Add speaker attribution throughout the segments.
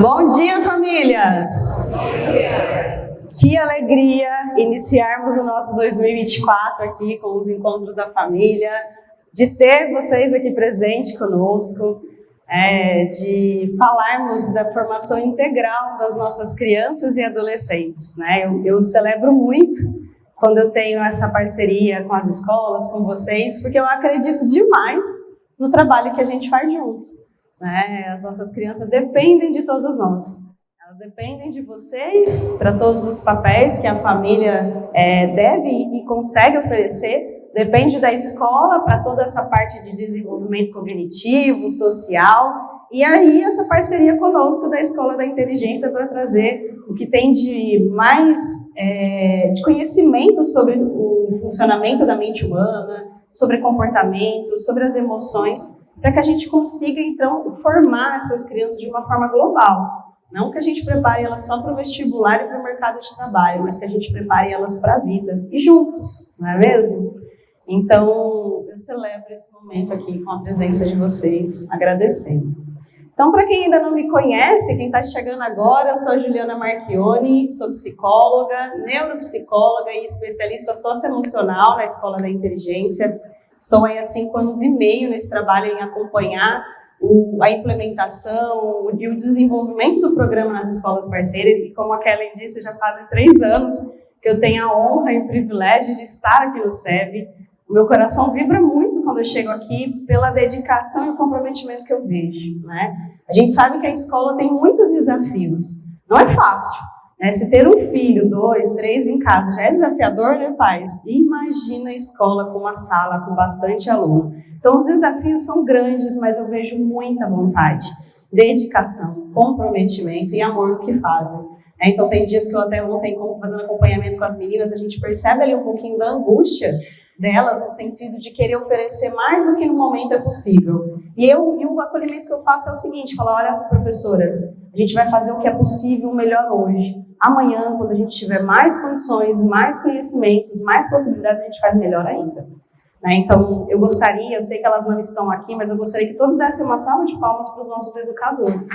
Speaker 1: Bom dia, famílias! Que alegria iniciarmos o nosso 2024 aqui com os encontros da família, de ter vocês aqui presentes conosco, de falarmos da formação integral das nossas crianças e adolescentes, né? Eu celebro muito quando eu tenho essa parceria com as escolas, com vocês, porque eu acredito demais no trabalho que a gente faz junto, né? As nossas crianças dependem de todos nós. Elas dependem de vocês para todos os papéis que a família deve e consegue oferecer. Depende da escola para toda essa parte de desenvolvimento cognitivo, social. E aí essa parceria conosco da Escola da Inteligência para trazer o que tem de mais de conhecimento sobre o funcionamento da mente humana, sobre comportamento, sobre as emoções, para que a gente consiga, então, formar essas crianças de uma forma global. Não que a gente prepare elas só para o vestibular e para o mercado de trabalho, mas que a gente prepare elas para a vida, e juntos, não é mesmo? Então, eu celebro esse momento aqui com a presença de vocês, agradecendo. Então, para quem ainda não me conhece, quem está chegando agora, eu sou a Juliana Marchioni, sou psicóloga, neuropsicóloga e especialista socioemocional na Escola da Inteligência. Estou há 5 anos e meio nesse trabalho em acompanhar a implementação e o desenvolvimento do programa nas escolas parceiras. E como a Kellen disse, já fazem 3 anos que eu tenho a honra e o privilégio de estar aqui no SEB. O meu coração vibra muito quando eu chego aqui pela dedicação e o comprometimento que eu vejo, né? A gente sabe que a escola tem muitos desafios. Não é fácil, né? Se ter um filho, 2, 3 em casa já é desafiador, né, pais? Imagina a escola com uma sala com bastante aluno. Então, os desafios são grandes, mas eu vejo muita vontade, dedicação, comprometimento e amor no que fazem. Então, tem dias que eu até ontem, fazendo acompanhamento com as meninas, a gente percebe ali um pouquinho da angústia delas, no sentido de querer oferecer mais do que no momento é possível. E o acolhimento que eu faço é o seguinte, falar, olha, professoras, a gente vai fazer o que é possível melhor hoje. Amanhã, quando a gente tiver mais condições, mais conhecimentos, mais possibilidades, a gente faz melhor ainda. Então, eu sei que elas não estão aqui, mas eu gostaria que todos dessem uma salva de palmas para os nossos educadores.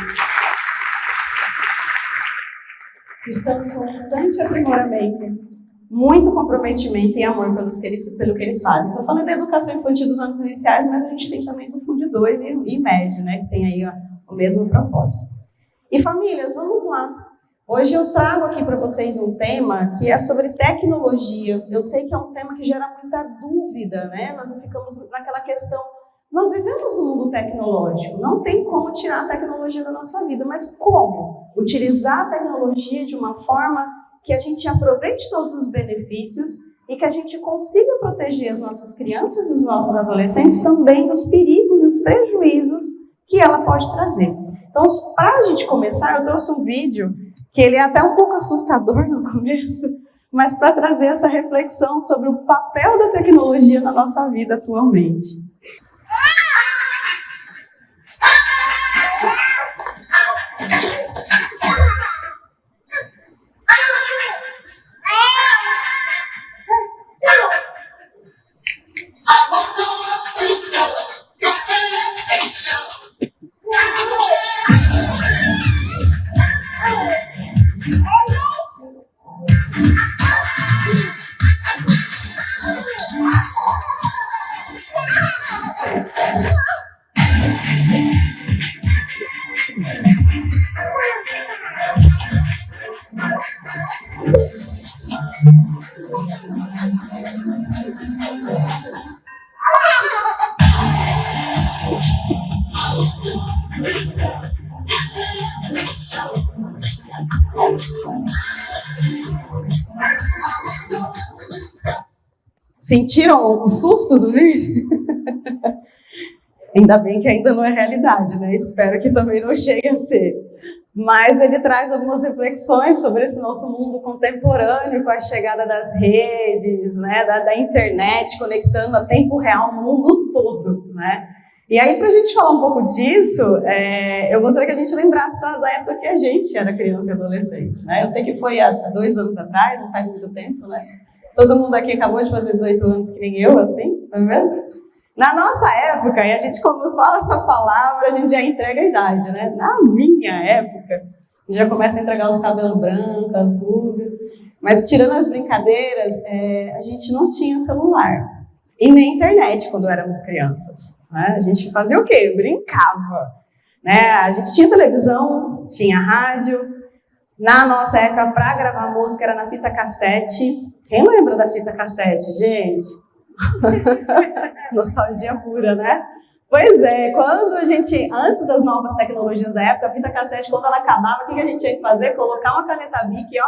Speaker 1: Estão em constante aprimoramento. Muito comprometimento e amor pelo que eles fazem. Estou falando da educação infantil dos anos iniciais, mas a gente tem também do Fundo 2 e médio, né, que tem aí o mesmo propósito. E famílias, vamos lá. Hoje eu trago aqui para vocês um tema que é sobre tecnologia. Eu sei que é um tema que gera muita dúvida, né? Nós ficamos naquela questão, nós vivemos no mundo tecnológico, não tem como tirar a tecnologia da nossa vida, mas como utilizar a tecnologia de uma forma que a gente aproveite todos os benefícios e que a gente consiga proteger as nossas crianças e os nossos adolescentes também dos perigos e os prejuízos que ela pode trazer. Então, para a gente começar, eu trouxe um vídeo que ele é até um pouco assustador no começo, mas para trazer essa reflexão sobre o papel da tecnologia na nossa vida atualmente. Sentiram o susto do vídeo? Ainda bem que ainda não é realidade, né? Espero que também não chegue a ser. Mas ele traz algumas reflexões sobre esse nosso mundo contemporâneo, com a chegada das redes, né? da internet, conectando a tempo real o mundo todo, né? E aí, para a gente falar um pouco disso, eu gostaria que a gente lembrasse da época que a gente era criança e adolescente, né? Eu sei que foi há 2 anos atrás, não faz muito tempo, né? Todo mundo aqui acabou de fazer 18 anos, que nem eu, assim, não é mesmo? Na nossa época, e a gente quando fala essa palavra, a gente já entrega a idade, né? Na minha época, a gente já começa a entregar os cabelos brancos, as rugas. Mas tirando as brincadeiras, a gente não tinha celular. E nem internet quando éramos crianças. Né? A gente fazia o quê? Brincava. Né? A gente tinha televisão, tinha rádio. Na nossa época, para gravar música, era na fita cassete. Quem lembra da fita cassete, gente? Nostalgia pura, né? Pois é, quando a gente, antes das novas tecnologias da época, a fita cassete, quando ela acabava, o que a gente tinha que fazer? Colocar uma caneta Bic e,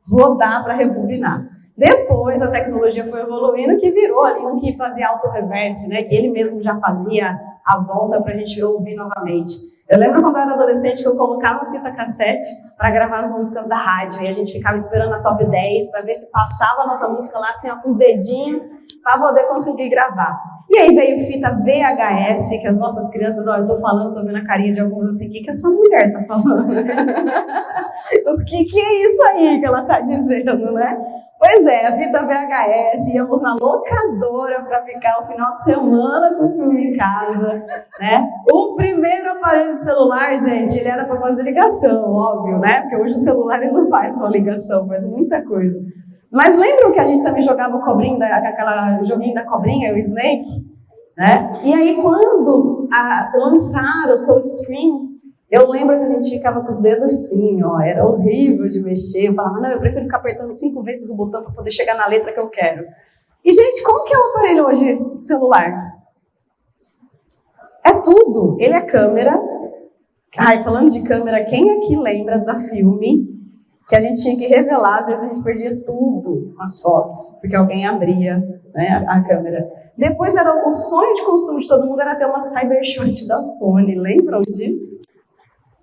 Speaker 1: rodar para rebobinar. Depois a tecnologia foi evoluindo, que virou ali um que fazia auto-reverse, né? Que ele mesmo já fazia a volta para a gente ouvir novamente. Eu lembro quando eu era adolescente que eu colocava a fita cassete para gravar as músicas da rádio e a gente ficava esperando a top 10 para ver se passava a nossa música lá assim, com os dedinhos para poder conseguir gravar. E aí veio fita VHS, que as nossas crianças, eu tô falando, tô vendo a carinha de alguns assim, o que essa mulher tá falando? O que é isso aí que ela tá dizendo, né? Pois é, a fita VHS, íamos na locadora para ficar o final de semana com o filme em casa, né? O primeiro aparelho de celular, gente, ele era para fazer ligação, óbvio, né? Porque hoje o celular ele não faz só ligação, faz muita coisa. Mas lembram que a gente também jogava o cobrinho, aquela joguinho da cobrinha, o Snake? Né? E aí quando lançaram o touchscreen, eu lembro que a gente ficava com os dedos assim, era horrível de mexer. Eu falava, não, eu prefiro ficar apertando 5 vezes o botão para poder chegar na letra que eu quero. E gente, como que é o aparelho hoje, celular? É tudo, ele é câmera. Ai, falando de câmera, quem aqui lembra da filme? Que a gente tinha que revelar, às vezes a gente perdia tudo nas fotos, porque alguém abria, né, a câmera. Depois era o sonho de consumo de todo mundo era ter uma Cybershot da Sony, lembram disso?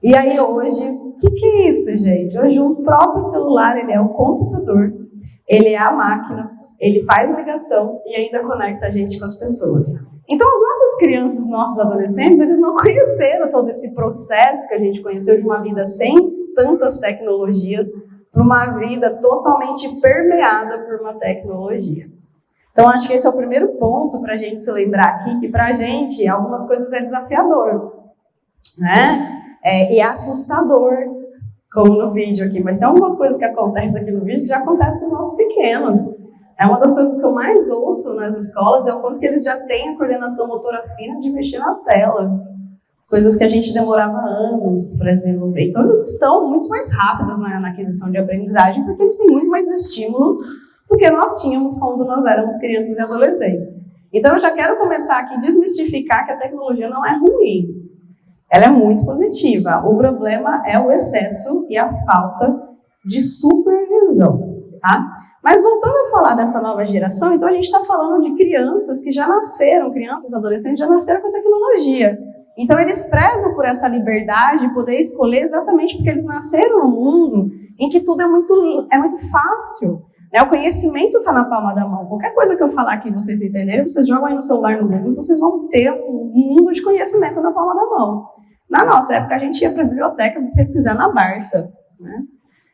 Speaker 1: E aí hoje, o que é isso, gente? Hoje o próprio celular, ele é o computador, ele é a máquina, ele faz ligação e ainda conecta a gente com as pessoas. Então as nossas crianças, os nossos adolescentes, eles não conheceram todo esse processo que a gente conheceu de uma vida sem tantas tecnologias para uma vida totalmente permeada por uma tecnologia. Então, acho que esse é o primeiro ponto para a gente se lembrar aqui, que para a gente algumas coisas é desafiador, né? E é assustador, como no vídeo aqui, mas tem algumas coisas que acontecem aqui no vídeo que já acontecem com os nossos pequenos. É uma das coisas que eu mais ouço nas escolas, é o quanto que eles já têm a coordenação motora fina de mexer na tela. Coisas que a gente demorava anos para desenvolver. Então, eles estão muito mais rápidos na aquisição de aprendizagem, porque eles têm muito mais estímulos do que nós tínhamos quando nós éramos crianças e adolescentes. Então, eu já quero começar aqui a desmistificar que a tecnologia não é ruim. Ela é muito positiva. O problema é o excesso e a falta de supervisão, tá? Mas voltando a falar dessa nova geração, então a gente está falando de crianças que já nasceram, crianças, adolescentes, já nasceram com a tecnologia. Então, eles prezam por essa liberdade de poder escolher exatamente porque eles nasceram num mundo em que tudo é muito fácil. Né? O conhecimento está na palma da mão. Qualquer coisa que eu falar aqui vocês entenderem, vocês jogam aí no celular, no Google, vocês vão ter um mundo de conhecimento na palma da mão. Na nossa época, a gente ia para a biblioteca pesquisar na Barça. Né?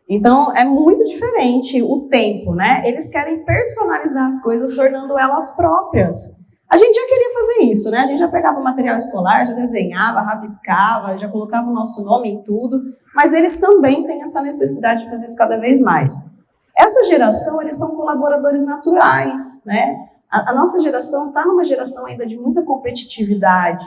Speaker 1: Então, é muito diferente o tempo. Né? Eles querem personalizar as coisas, tornando elas próprias. A gente já queria fazer isso, né? A gente já pegava o material escolar, já desenhava, rabiscava, já colocava o nosso nome em tudo, mas eles também têm essa necessidade de fazer isso cada vez mais. Essa geração, eles são colaboradores naturais, né? A nossa geração está numa geração ainda de muita competitividade,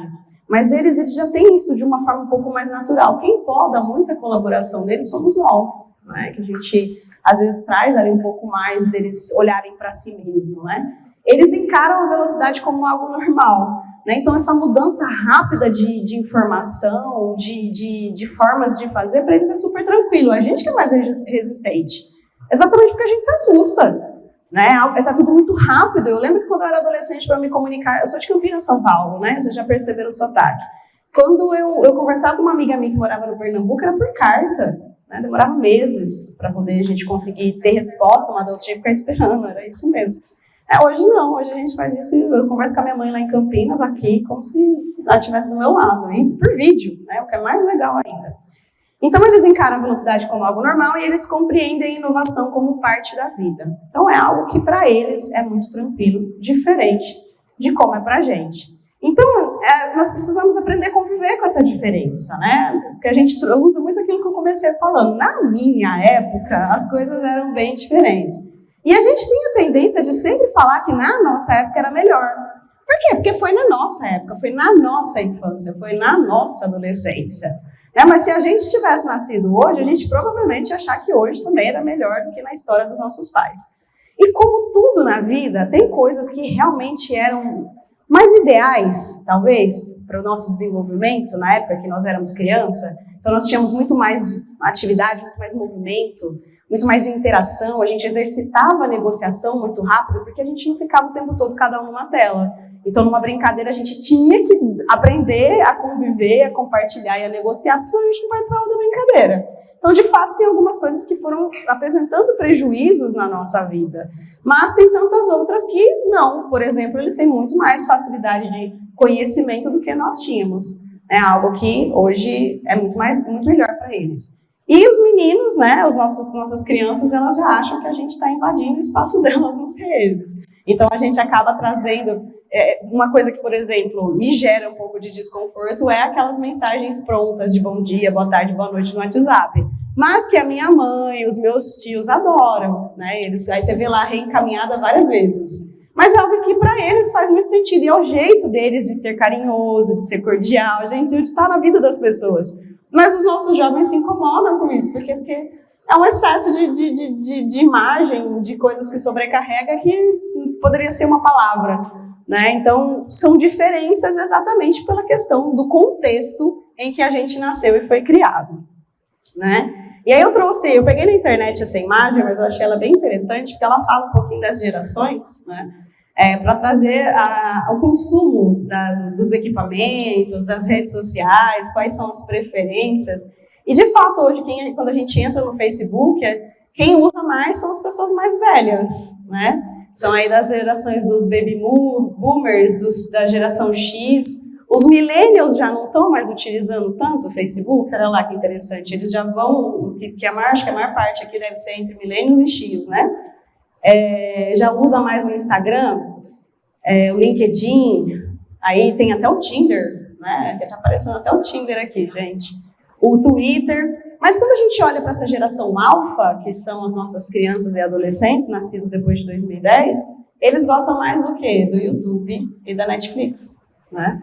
Speaker 1: mas eles já têm isso de uma forma um pouco mais natural. Quem poda muita colaboração deles somos nós, né? Que a gente, às vezes, traz ali um pouco mais deles olharem para si mesmo, né? Eles encaram a velocidade como algo normal, né? Então, essa mudança rápida de informação, de formas de fazer, para eles é super tranquilo. A gente que é mais resistente. Exatamente porque a gente se assusta, né? Tá tudo muito rápido. Eu lembro que quando eu era adolescente, para me comunicar, eu sou de Campinas, São Paulo, né? Vocês já perceberam o sotaque. Quando eu conversava com uma amiga minha que morava no Pernambuco, era por carta, né? Demorava meses para poder a gente conseguir ter resposta, uma da outra tinha que ficar esperando, era isso mesmo. Hoje não, hoje a gente faz isso, eu converso com a minha mãe lá em Campinas, aqui, como se ela estivesse do meu lado, e por vídeo, né, o que é mais legal ainda. Então, eles encaram a velocidade como algo normal e eles compreendem a inovação como parte da vida. Então, é algo que para eles é muito tranquilo, diferente de como é pra gente. Então, nós precisamos aprender a conviver com essa diferença, né? Porque a gente usa muito aquilo que eu comecei falando. Na minha época, as coisas eram bem diferentes. E a gente tem a tendência de sempre falar que na nossa época era melhor. Por quê? Porque foi na nossa época, foi na nossa infância, foi na nossa adolescência. Mas se a gente tivesse nascido hoje, a gente provavelmente ia achar que hoje também era melhor do que na história dos nossos pais. E como tudo na vida, tem coisas que realmente eram mais ideais, talvez, para o nosso desenvolvimento, na época que nós éramos criança. Então, nós tínhamos muito mais atividade, muito mais movimento, muito mais interação, a gente exercitava a negociação muito rápido, porque a gente não ficava o tempo todo cada um numa tela. Então, numa brincadeira, a gente tinha que aprender a conviver, a compartilhar e a negociar, porque senão a gente não participava da brincadeira. Então, de fato, tem algumas coisas que foram apresentando prejuízos na nossa vida. Mas tem tantas outras que não. Por exemplo, eles têm muito mais facilidade de conhecimento do que nós tínhamos. É algo que hoje é muito melhor para eles. E os meninos, né, nossas crianças, elas já acham que a gente está invadindo o espaço delas nas redes. Então, a gente acaba trazendo uma coisa que, por exemplo, me gera um pouco de desconforto é aquelas mensagens prontas de bom dia, boa tarde, boa noite no WhatsApp. Mas que a minha mãe, os meus tios adoram, né? Aí você vê lá reencaminhada várias vezes. Mas é algo que para eles faz muito sentido. E é o jeito deles de ser carinhoso, de ser cordial, gente, de estar na vida das pessoas. Mas os nossos jovens se incomodam com isso, porque é um excesso de imagem, de coisas que sobrecarrega, que poderia ser uma palavra, né? Então, são diferenças exatamente pela questão do contexto em que a gente nasceu e foi criado, né? E aí eu peguei na internet essa imagem, mas eu achei ela bem interessante, porque ela fala um pouquinho das gerações, né? Para trazer o consumo dos equipamentos, das redes sociais, quais são as preferências. E, de fato, hoje, quando a gente entra no Facebook, quem usa mais são as pessoas mais velhas, né? São aí das gerações dos baby boomers, da geração X. Os millennials já não estão mais utilizando tanto o Facebook, olha lá que interessante. Eles já vão, acho que a maior parte aqui deve ser entre millennials e X, né? Já usa mais o Instagram, o LinkedIn, aí tem até o Tinder, né? Tá aparecendo até o Tinder aqui, gente. O Twitter. Mas quando a gente olha para essa geração alfa, que são as nossas crianças e adolescentes, nascidos depois de 2010, eles gostam mais do quê? Do YouTube e da Netflix, né?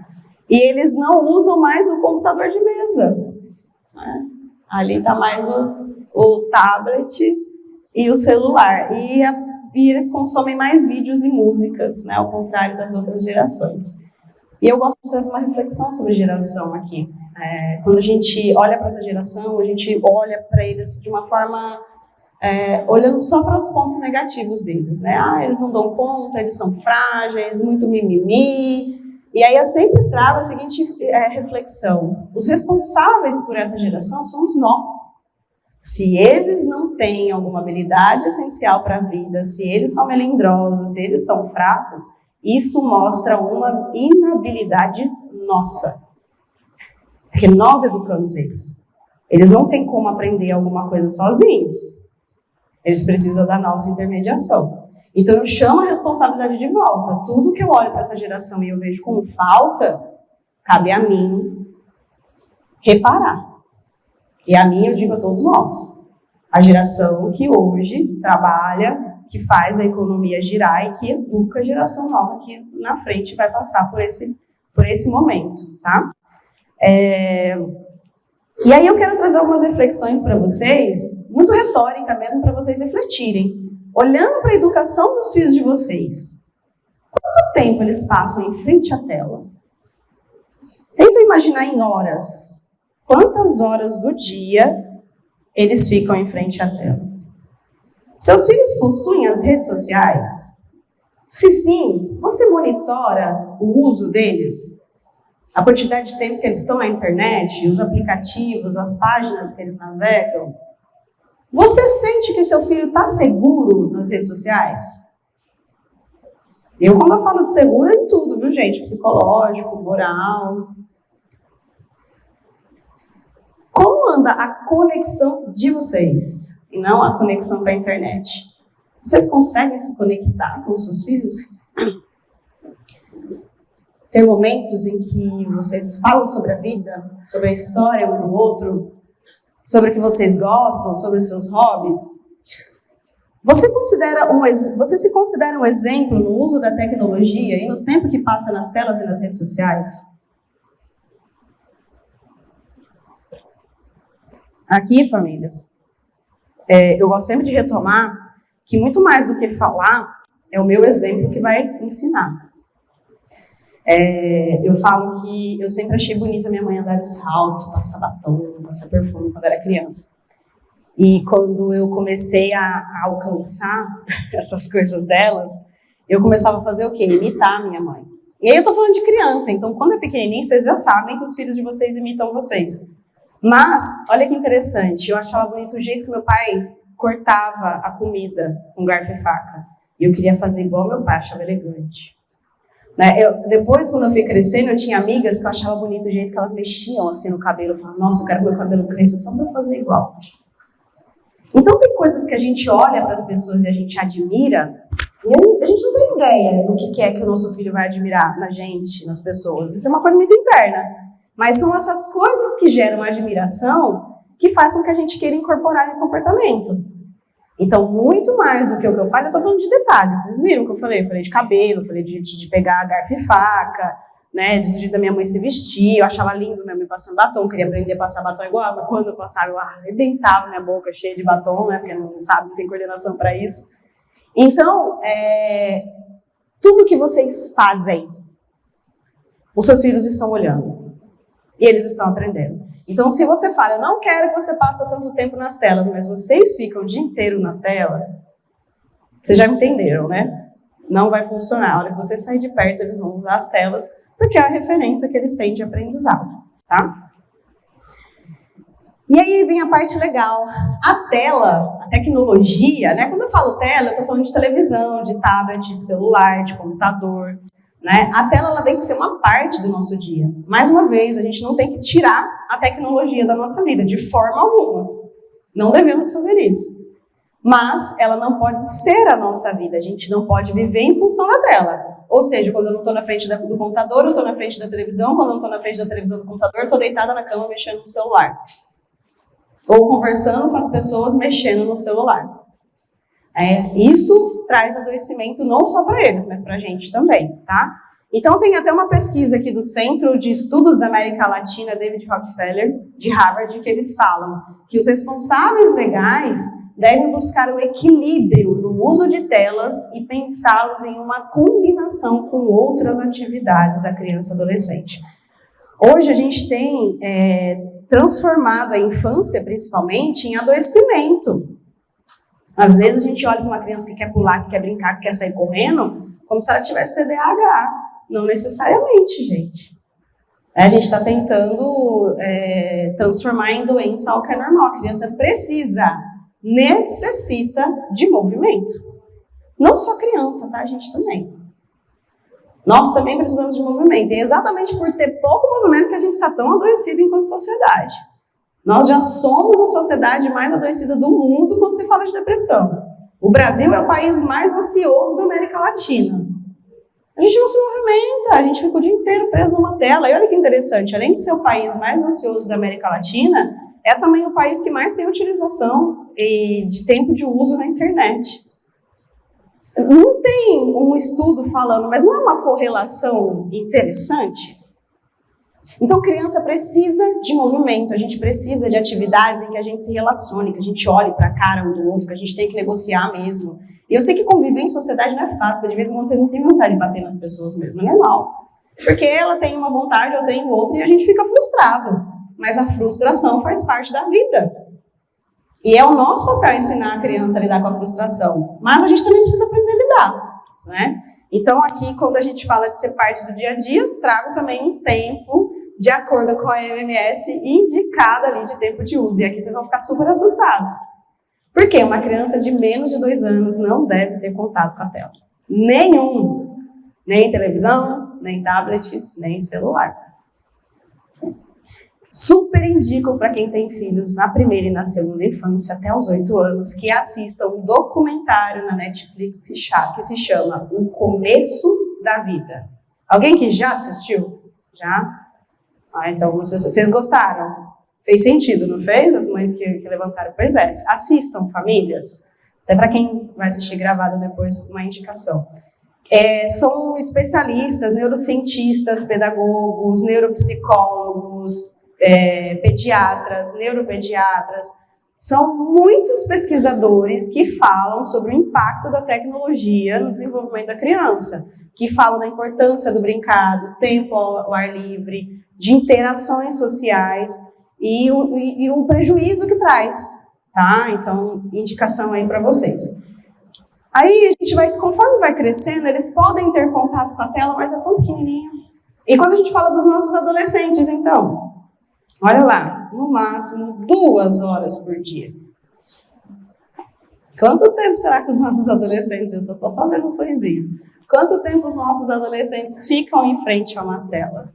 Speaker 1: E eles não usam mais o computador de mesa, né? Ali está mais o tablet e o celular. E eles consomem mais vídeos e músicas, né? Ao contrário das outras gerações. E eu gosto de trazer uma reflexão sobre geração aqui. Quando a gente olha para essa geração, a gente olha para eles de uma forma olhando só para os pontos negativos deles, né? Eles não dão conta, eles são frágeis, muito mimimi. E aí eu sempre trago a seguinte reflexão: os responsáveis por essa geração somos nós. Se eles não têm alguma habilidade essencial para a vida, se eles são melindrosos, se eles são fracos, isso mostra uma inabilidade nossa. Porque nós educamos eles. Eles não têm como aprender alguma coisa sozinhos. Eles precisam da nossa intermediação. Então eu chamo a responsabilidade de volta. Tudo que eu olho para essa geração e eu vejo como falta, cabe a mim reparar. E a mim, eu digo a todos nós. A geração que hoje trabalha, que faz a economia girar e que educa a geração nova que na frente vai passar por esse momento, tá? E aí eu quero trazer algumas reflexões para vocês, muito retórica mesmo, para vocês refletirem. Olhando para a educação dos filhos de vocês, quanto tempo eles passam em frente à tela? Tenta imaginar em horas. Quantas horas do dia eles ficam em frente à tela? Seus filhos possuem as redes sociais? Se sim, você monitora o uso deles? A quantidade de tempo que eles estão na internet, os aplicativos, as páginas que eles navegam? Você sente que seu filho está seguro nas redes sociais? Quando eu falo de seguro, é em tudo, viu, gente? Psicológico, moral. Como anda a conexão de vocês? E não a conexão com a internet. Vocês conseguem se conectar com os seus filhos? ter momentos em que vocês falam sobre a vida, sobre a história um do outro, sobre o que vocês gostam, sobre os seus hobbies? Você se considera um exemplo no uso da tecnologia e no tempo que passa nas telas e nas redes sociais? Aqui, famílias, eu gosto sempre de retomar que muito mais do que falar, é o meu exemplo que vai ensinar. Eu falo que eu sempre achei bonita minha mãe andar de salto, passar batom, passar perfume quando era criança. E quando eu comecei a alcançar essas coisas delas, eu começava a fazer o quê? Imitar a minha mãe. E aí eu tô falando de criança, então quando é pequenininho, vocês já sabem que os filhos de vocês imitam vocês. Mas, olha que interessante, eu achava bonito o jeito que meu pai cortava a comida com garfo e faca. E eu queria fazer igual meu pai, achava elegante. Depois, quando eu fui crescendo, eu tinha amigas que eu achava bonito o jeito que elas mexiam assim no cabelo. Eu falava, nossa, eu quero que meu cabelo cresça só pra eu fazer igual. Então, tem coisas que a gente olha para as pessoas e a gente admira, e a gente não tem ideia do que é que o nosso filho vai admirar na gente, nas pessoas. Isso é uma coisa muito interna. Mas são essas coisas que geram admiração que faz com que a gente queira incorporar no comportamento. Então, muito mais do que o que eu falo, eu estou falando de detalhes. Vocês viram o que eu falei? Eu falei de cabelo, eu falei de pegar garfo e faca, né, do jeito da minha mãe se vestir. Eu achava lindo minha mãe passando batom, queria aprender a passar batom igual, mas quando eu passava, eu arrebentava minha boca cheia de batom, né, porque não sabe, não tem coordenação para isso. Então, tudo que vocês fazem, os seus filhos estão olhando. E eles estão aprendendo. Então, se você fala, eu não quero que você passe tanto tempo nas telas, mas vocês ficam o dia inteiro na tela, vocês já entenderam, né? Não vai funcionar. A hora que você sair de perto, eles vão usar as telas, porque é a referência que eles têm de aprendizado, tá? E aí vem a parte legal. A tela, a tecnologia, né? Quando eu falo tela, eu tô falando de televisão, de tablet, de celular, de computador. Né? A tela ela tem que ser uma parte do nosso dia. Mais uma vez, a gente não tem que tirar a tecnologia da nossa vida, de forma alguma. Não devemos fazer isso. Mas ela não pode ser a nossa vida. A gente não pode viver em função da tela. Ou seja, quando eu não estou na frente do computador, eu estou na frente da televisão. Quando eu não estou na frente da televisão do computador, eu estou deitada na cama mexendo no celular. Ou conversando com as pessoas mexendo no celular. Isso traz adoecimento não só para eles, mas para a gente também, tá? Então tem até uma pesquisa aqui do Centro de Estudos da América Latina, David Rockefeller, de Harvard, que eles falam que os responsáveis legais devem buscar o equilíbrio no uso de telas e pensá-los em uma combinação com outras atividades da criança e adolescente. Hoje a gente tem transformado a infância, principalmente, em adoecimento. Às vezes a gente olha para uma criança que quer pular, que quer brincar, que quer sair correndo, como se ela tivesse TDAH. Não necessariamente, gente. A gente está tentando transformar em doença algo que é normal. A criança necessita de movimento. Não só criança, tá? A gente também. Nós também precisamos de movimento. E é exatamente por ter pouco movimento que a gente está tão adoecido enquanto sociedade. Nós já somos a sociedade mais adoecida do mundo quando se fala de depressão. O Brasil é o país mais ansioso da América Latina. A gente não se movimenta, a gente fica o dia inteiro preso numa tela. E olha que interessante, além de ser o país mais ansioso da América Latina, é também o país que mais tem utilização de tempo de uso na internet. Não tem um estudo falando, mas não é uma correlação interessante? Então, criança precisa de movimento, a gente precisa de atividades em que a gente se relacione, que a gente olhe para a cara um do outro, que a gente tem que negociar mesmo. E eu sei que conviver em sociedade não é fácil, porque de vez em quando você não tem vontade de bater nas pessoas mesmo, é normal. Porque ela tem uma vontade, eu tenho outra, e a gente fica frustrado. Mas a frustração faz parte da vida. E é o nosso papel ensinar a criança a lidar com a frustração. Mas a gente também precisa aprender a lidar, né? Então, aqui, quando a gente fala de ser parte do dia a dia, trago também um tempo de acordo com a OMS indicado ali de tempo de uso. E aqui vocês vão ficar super assustados. Por quê? Uma criança de menos de 2 anos não deve ter contato com a tela. Nenhum. Nem televisão, nem tablet, nem celular. Super indico para quem tem filhos na primeira e na segunda infância, até os 8 anos, que assistam um documentário na Netflix que se chama O Começo da Vida. Alguém que já assistiu? Já? Então algumas pessoas. Vocês gostaram? Fez sentido, não fez? As mães que levantaram. Pois é, assistam, famílias. Até para quem vai assistir gravado depois, uma indicação. São especialistas, neurocientistas, pedagogos, neuropsicólogos, pediatras, neuropediatras. São muitos pesquisadores que falam sobre o impacto da tecnologia no desenvolvimento da criança, que falam da importância do brincado, tempo ao ar livre, de interações sociais e o prejuízo que traz, tá? Então, indicação aí para vocês. Aí, a gente vai, conforme vai crescendo, eles podem ter contato com a tela, mas é tão pequenininho. E quando a gente fala dos nossos adolescentes, então, olha lá, no máximo 2 horas por dia. Quanto tempo será que os nossos adolescentes, eu tô só vendo um sorrisinho, quanto tempo os nossos adolescentes ficam em frente a uma tela?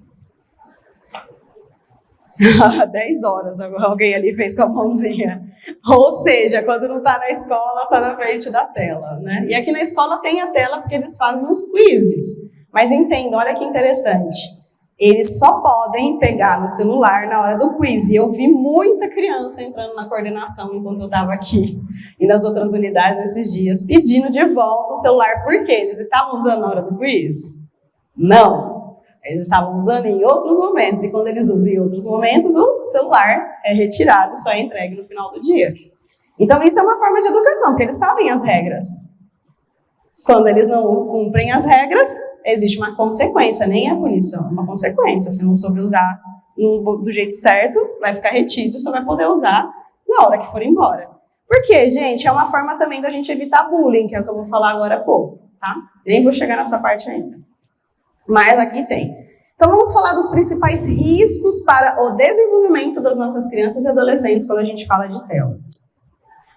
Speaker 1: 10 horas, alguém ali fez com a mãozinha. Ou seja, quando não está na escola, está na frente da tela, né? E aqui na escola tem a tela porque eles fazem os quizzes. Mas entenda, olha que interessante. Eles só podem pegar no celular na hora do quiz. E eu vi muita criança entrando na coordenação enquanto eu estava aqui e nas outras unidades esses dias, pedindo de volta o celular. Por quê? Eles estavam usando na hora do quiz? Não. Eles estavam usando em outros momentos, e quando eles usam em outros momentos, o celular é retirado e só é entregue no final do dia. Então isso é uma forma de educação, porque eles sabem as regras. Quando eles não cumprem as regras, existe uma consequência, nem é punição, é uma consequência. Se não souber usar do jeito certo, vai ficar retido, só vai poder usar na hora que for embora. Por quê, gente? É uma forma também da gente evitar bullying, que é o que eu vou falar agora há pouco, tá? Nem vou chegar nessa parte ainda. Mas aqui tem. Então vamos falar dos principais riscos para o desenvolvimento das nossas crianças e adolescentes quando a gente fala de tela.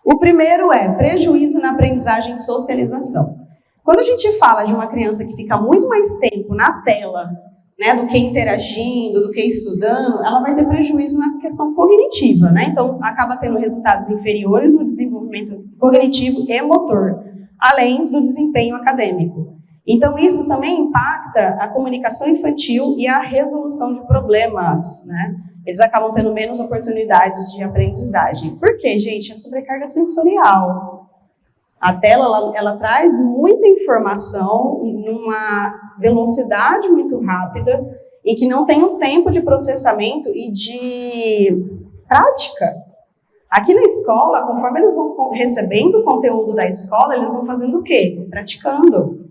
Speaker 1: O primeiro é prejuízo na aprendizagem e socialização. Quando a gente fala de uma criança que fica muito mais tempo na tela, né, do que interagindo, do que estudando, ela vai ter prejuízo na questão cognitiva, né? Então acaba tendo resultados inferiores no desenvolvimento cognitivo e motor, além do desempenho acadêmico. Então, isso também impacta a comunicação infantil e a resolução de problemas, né? Eles acabam tendo menos oportunidades de aprendizagem. Por quê, gente? É sobrecarga sensorial. A tela, ela traz muita informação numa velocidade muito rápida e que não tem um tempo de processamento e de prática. Aqui na escola, conforme eles vão recebendo o conteúdo da escola, eles vão fazendo o quê? Praticando.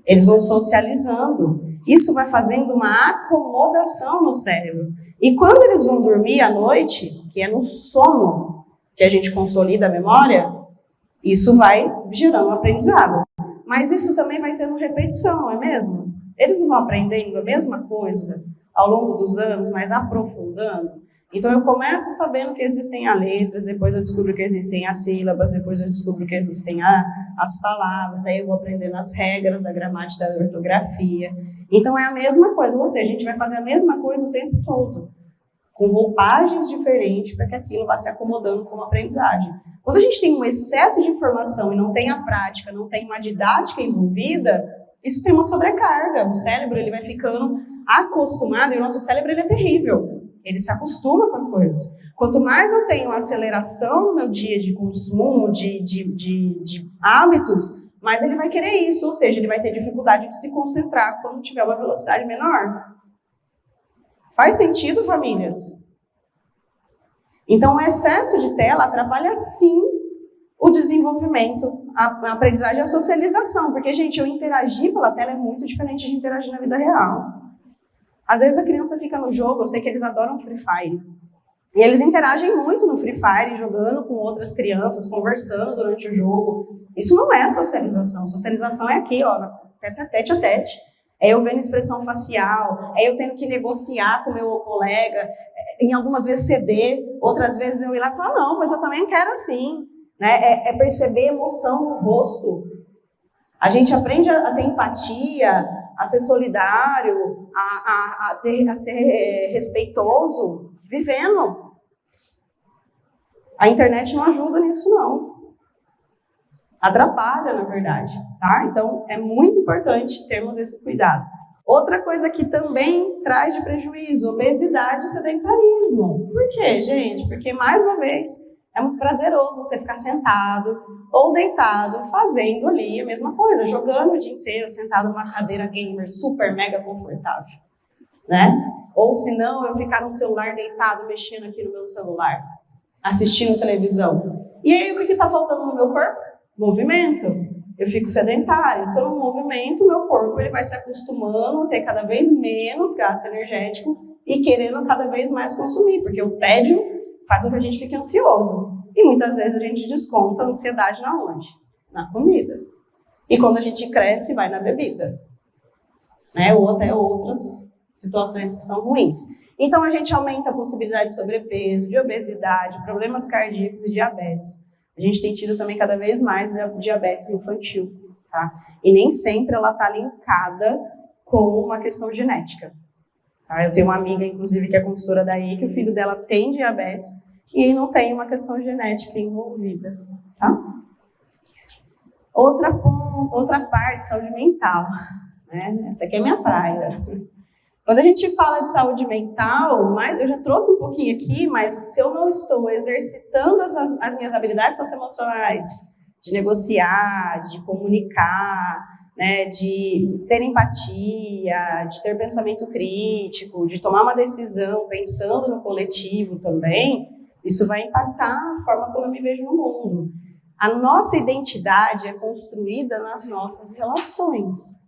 Speaker 1: Eles vão socializando. Isso vai fazendo uma acomodação no cérebro. E quando eles vão dormir à noite, que é no sono que a gente consolida a memória, isso vai gerando um aprendizado. Mas isso também vai tendo repetição, não é mesmo? Eles não vão aprendendo a mesma coisa ao longo dos anos, mas aprofundando. Então eu começo sabendo que existem as letras, depois eu descubro que existem as sílabas, depois eu descubro que existem as palavras, aí eu vou aprendendo as regras da gramática, da ortografia. Então é a mesma coisa, ou seja, a gente vai fazer a mesma coisa o tempo todo, com roupagens diferentes para que aquilo vá se acomodando como aprendizagem. Quando a gente tem um excesso de informação e não tem a prática, não tem uma didática envolvida, isso tem uma sobrecarga. O cérebro ele vai ficando acostumado, e o nosso cérebro ele é terrível. Ele se acostuma com as coisas. Quanto mais eu tenho aceleração no meu dia de consumo, de hábitos, mais ele vai querer isso. Ou seja, ele vai ter dificuldade de se concentrar quando tiver uma velocidade menor. Faz sentido, famílias? Então, o excesso de tela atrapalha, sim, o desenvolvimento, a aprendizagem e a socialização. Porque, gente, eu interagir pela tela é muito diferente de interagir na vida real. Às vezes a criança fica no jogo, eu sei que eles adoram Free Fire. E eles interagem muito no Free Fire, jogando com outras crianças, conversando durante o jogo. Isso não é socialização. Socialização é aqui, ó, tete a tete. É eu vendo expressão facial, é eu tendo que negociar com o meu colega, em algumas vezes ceder, outras vezes eu ir lá e falar, não, mas eu também quero assim. Né? É perceber emoção no rosto. A gente aprende a ter empatia, a ser solidário, a ser respeitoso, vivendo. A internet não ajuda nisso, não. Atrapalha, na verdade. Tá? Então, é muito importante termos esse cuidado. Outra coisa que também traz de prejuízo, obesidade e sedentarismo. Por quê, gente? Porque, mais uma vez, é muito prazeroso você ficar sentado ou deitado, fazendo ali a mesma coisa, jogando o dia inteiro, sentado numa cadeira gamer super mega confortável, né? Ou se não, eu ficar no celular deitado, mexendo aqui no meu celular, assistindo televisão. E aí, o que está faltando no meu corpo? Movimento. Eu fico sedentário. Se eu não movimento, meu corpo ele vai se acostumando a ter cada vez menos gasto energético e querendo cada vez mais consumir, porque o tédio faz com que a gente fique ansioso. E muitas vezes a gente desconta a ansiedade na onde? Na comida. E quando a gente cresce, vai na bebida. Né? Ou até outras situações que são ruins. Então a gente aumenta a possibilidade de sobrepeso, de obesidade, problemas cardíacos e diabetes. A gente tem tido também cada vez mais diabetes infantil, tá? E nem sempre ela está linkada com uma questão genética. Tá? Eu tenho uma amiga, inclusive, que é consultora daí, que o filho dela tem diabetes e não tem uma questão genética envolvida, tá? Outra parte, saúde mental, né? Essa aqui é a minha praia. Quando a gente fala de saúde mental, eu já trouxe um pouquinho aqui, mas se eu não estou exercitando as minhas habilidades socioemocionais, de negociar, de comunicar, né, de ter empatia, de ter pensamento crítico, de tomar uma decisão pensando no coletivo também, isso vai impactar a forma como eu me vejo no mundo. A nossa identidade é construída nas nossas relações.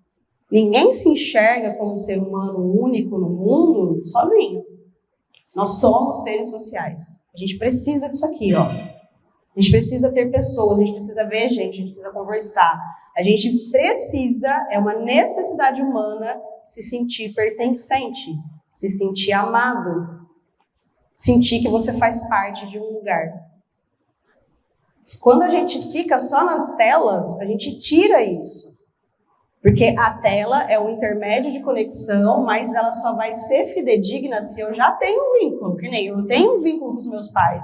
Speaker 1: Ninguém se enxerga como um ser humano único no mundo sozinho. Nós somos seres sociais. A gente precisa disso aqui, ó. A gente precisa ter pessoas, a gente precisa ver gente, a gente precisa conversar. A gente precisa, é uma necessidade humana, se sentir pertencente, se sentir amado, sentir que você faz parte de um lugar. Quando a gente fica só nas telas, a gente tira isso. Porque a tela é um intermédio de conexão, mas ela só vai ser fidedigna se eu já tenho um vínculo, que nem eu tenho um vínculo com os meus pais.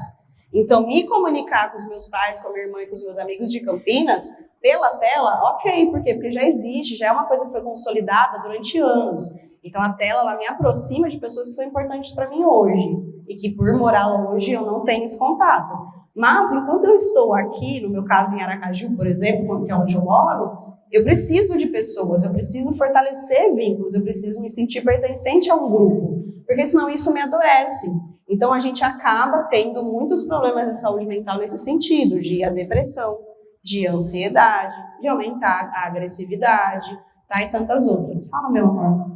Speaker 1: Então, me comunicar com os meus pais, com a minha irmã e com os meus amigos de Campinas, pela tela, ok, por quê? Porque já existe, já é uma coisa que foi consolidada durante anos. Então, a tela, ela me aproxima de pessoas que são importantes para mim hoje, e que por morar longe eu não tenho esse contato. Mas, enquanto eu estou aqui, no meu caso em Aracaju, por exemplo, que é onde eu moro, eu preciso de pessoas, eu preciso fortalecer vínculos, eu preciso me sentir pertencente a um grupo, porque senão isso me adoece. Então a gente acaba tendo muitos problemas de saúde mental nesse sentido, de a depressão, de ansiedade, de aumentar a agressividade, tá? E tantas outras. Fala, meu amor.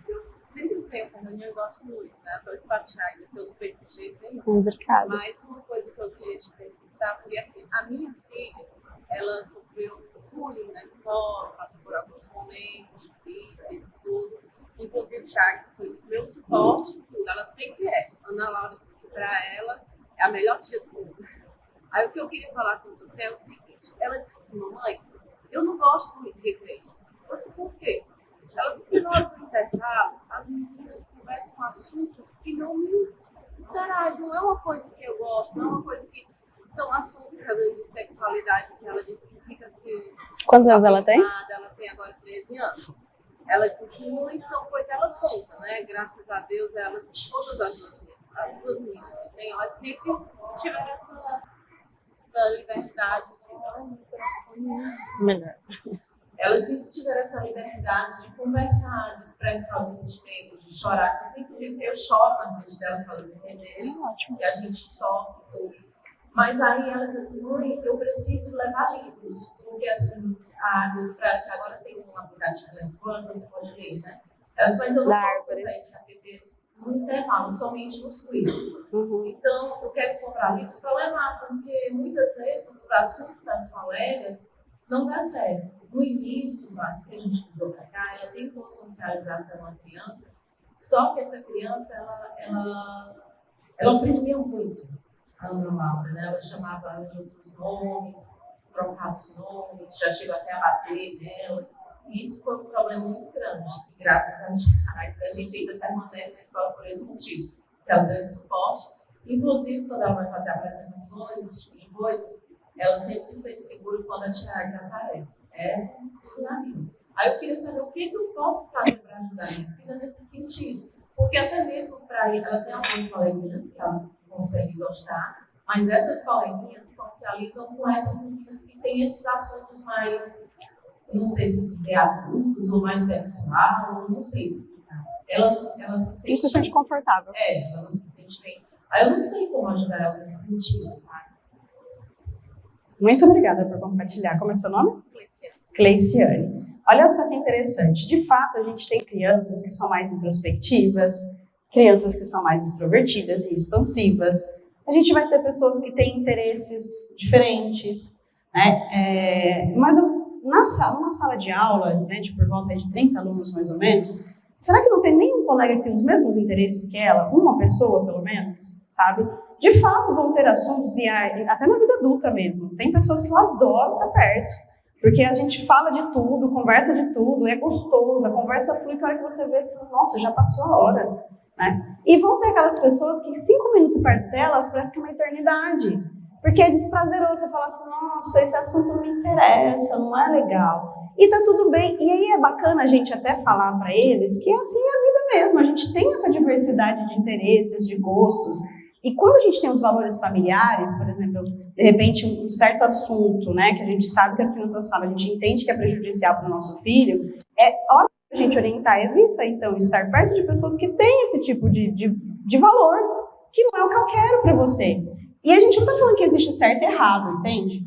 Speaker 2: Eu sempre tenho com reunião, eu gosto muito, né? Estou espateada, eu não perco de jeito nenhum.
Speaker 1: Obrigada.
Speaker 2: Mas uma coisa que eu queria te perguntar, porque assim, a minha filha, ela sofreu bullying na escola, passou por alguns momentos difíceis e tudo. Inclusive, já que foi o meu suporte, tudo. Ela sempre é. Ana Laura disse que para ela é a melhor tia do mundo. Aí o que eu queria falar com você é o seguinte: ela disse assim, mamãe, eu não gosto muito de recreio. Eu disse, por quê? Ela, porque na hora do intervalo, as meninas conversam assuntos que não me interagem. Não é uma coisa que eu gosto, não é uma coisa que. São assuntos, às vezes, de sexualidade, que ela disse que fica assim...
Speaker 1: Quantos anos ela tem?
Speaker 2: Ela tem agora 13 anos. Ela disse assim, mãe, são coisas... Ela conta, né? Graças a Deus, elas, todas as duas meninas que têm, elas sempre tiveram essa liberdade de...
Speaker 1: Melhor.
Speaker 2: Elas sempre tiveram essa liberdade de conversar, de expressar os sentimentos, de chorar. Eu sempre digo que eu choro na frente delas para elas entenderem que a gente sofre. Mas aí ela diz assim, mãe, eu preciso levar livros, porque assim, eu disse para ela que agora tem um aplicativo na escola, você pode ler, né? Elas, mas eu não posso usar esse app no intervalo, somente nos quiz. Então, eu quero comprar livros para levar, porque muitas vezes os assuntos das colegas não dá certo. No início, assim que a gente mudou para cá, ela tentou socializar com uma criança, só que essa criança, ela oprimia muito. A Ana Laura, né? Ela chamava ela de outros nomes, trocava os nomes, já chegou até a bater nela. E isso foi um problema muito grande. E graças a gente ainda permanece na escola por esse motivo. Ela deu esse suporte. Inclusive, quando ela vai fazer apresentações, esse tipo de coisa, ela sempre se sente segura quando a Tiago aparece. É tudo na vida. Aí eu queria saber o que eu posso fazer para ajudar a minha filha nesse sentido. Porque até mesmo para ela tem algumas coleguinhas que ela consegue gostar, mas essas coleguinhas socializam com essas meninas que têm esses assuntos mais, não sei se dizer adultos ou mais sexual, não sei explicar. Ela se
Speaker 1: sente confortável.
Speaker 2: Ela não se sente bem. Aí eu não sei como ajudar ela nesse sentido, sabe?
Speaker 1: Muito obrigada por compartilhar. Como é seu nome? Cleiciane. Olha só que interessante. De fato, a gente tem crianças que são mais introspectivas, crianças que são mais extrovertidas e expansivas. A gente vai ter pessoas que têm interesses diferentes, né? Mas numa sala de aula, né, de por volta de 30 alunos mais ou menos, será que não tem nenhum colega que tem os mesmos interesses que ela? Uma pessoa, pelo menos, sabe? De fato, vão ter assuntos, e até na vida adulta mesmo. Tem pessoas que eu adoro estar perto, porque a gente fala de tudo, conversa de tudo, é gostoso, a conversa flui, que a hora que você vê, você fala, nossa, já passou a hora, né? E vão ter aquelas pessoas que 5 minutos perto delas parece que é uma eternidade, porque é desprazeroso, você fala assim, nossa, esse assunto não me interessa, não é legal. E tá tudo bem, e aí é bacana a gente até falar para eles que assim é a vida mesmo, a gente tem essa diversidade de interesses, de gostos, e quando a gente tem os valores familiares, por exemplo, de repente um certo assunto, né, que a gente sabe que as crianças falam, a gente entende que é prejudicial para o nosso filho, é hora que a gente orientar, evita então estar perto de pessoas que têm esse tipo de valor, que não é o que eu quero para você. E a gente não está falando que existe certo e errado, entende?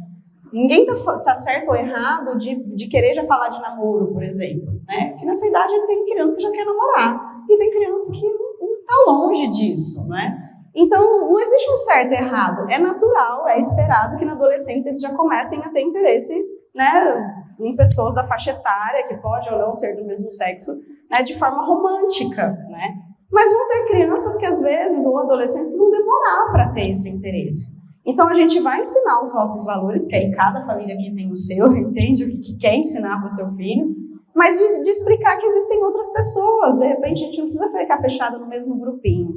Speaker 1: Ninguém tá certo ou errado de querer já falar de namoro, por exemplo, né? Porque nessa idade tem criança que já quer namorar e tem criança que não tá longe disso, né? Então, não existe um certo e errado. É natural, é esperado que na adolescência eles já comecem a ter interesse, né, em pessoas da faixa etária, que pode ou não ser do mesmo sexo, né, de forma romântica, né? Mas vão ter crianças que às vezes, ou adolescentes, que vão demorar para ter esse interesse. Então, a gente vai ensinar os nossos valores, que aí cada família aqui tem o seu, entende o que quer ensinar para o seu filho, mas de explicar que existem outras pessoas. De repente, a gente não precisa ficar fechado no mesmo grupinho.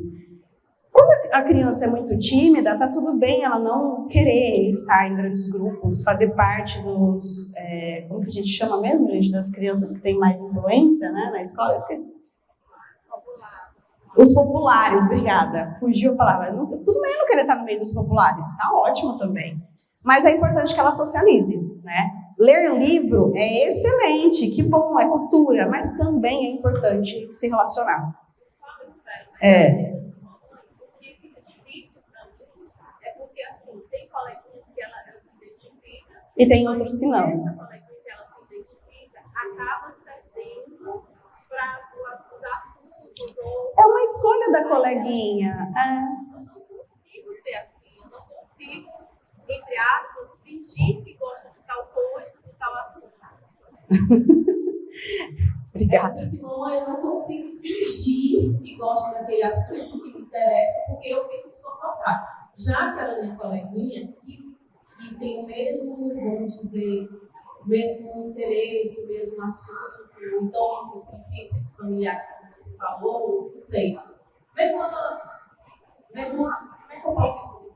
Speaker 1: Quando a criança é muito tímida, tá tudo bem ela não querer estar em grandes grupos, fazer parte dos... como que a gente chama mesmo, gente? Das crianças que têm mais influência, né, na escola? Os populares, obrigada. Fugiu a palavra. Tudo bem não querer estar no meio dos populares, tá ótimo também. Mas é importante que ela socialize, né? Ler livro é excelente, que bom, é cultura, mas também é importante se relacionar. E tem outros que não.
Speaker 2: Essa coleguinha que ela se identifica acaba cedendo para os assuntos.
Speaker 1: É uma escolha da coleguinha.
Speaker 2: Eu não consigo ser assim, eu não consigo, entre aspas, fingir que gosto de tal coisa, de tal assunto.
Speaker 1: Obrigada.
Speaker 2: Eu não consigo fingir que gosto daquele assunto que me interessa, porque eu fico desconfortável. Já aquela minha coleguinha que tem o mesmo, vamos dizer, o mesmo interesse, o mesmo assunto, então os princípios familiares, como você falou, não sei. Mesmo, como é que eu posso dizer?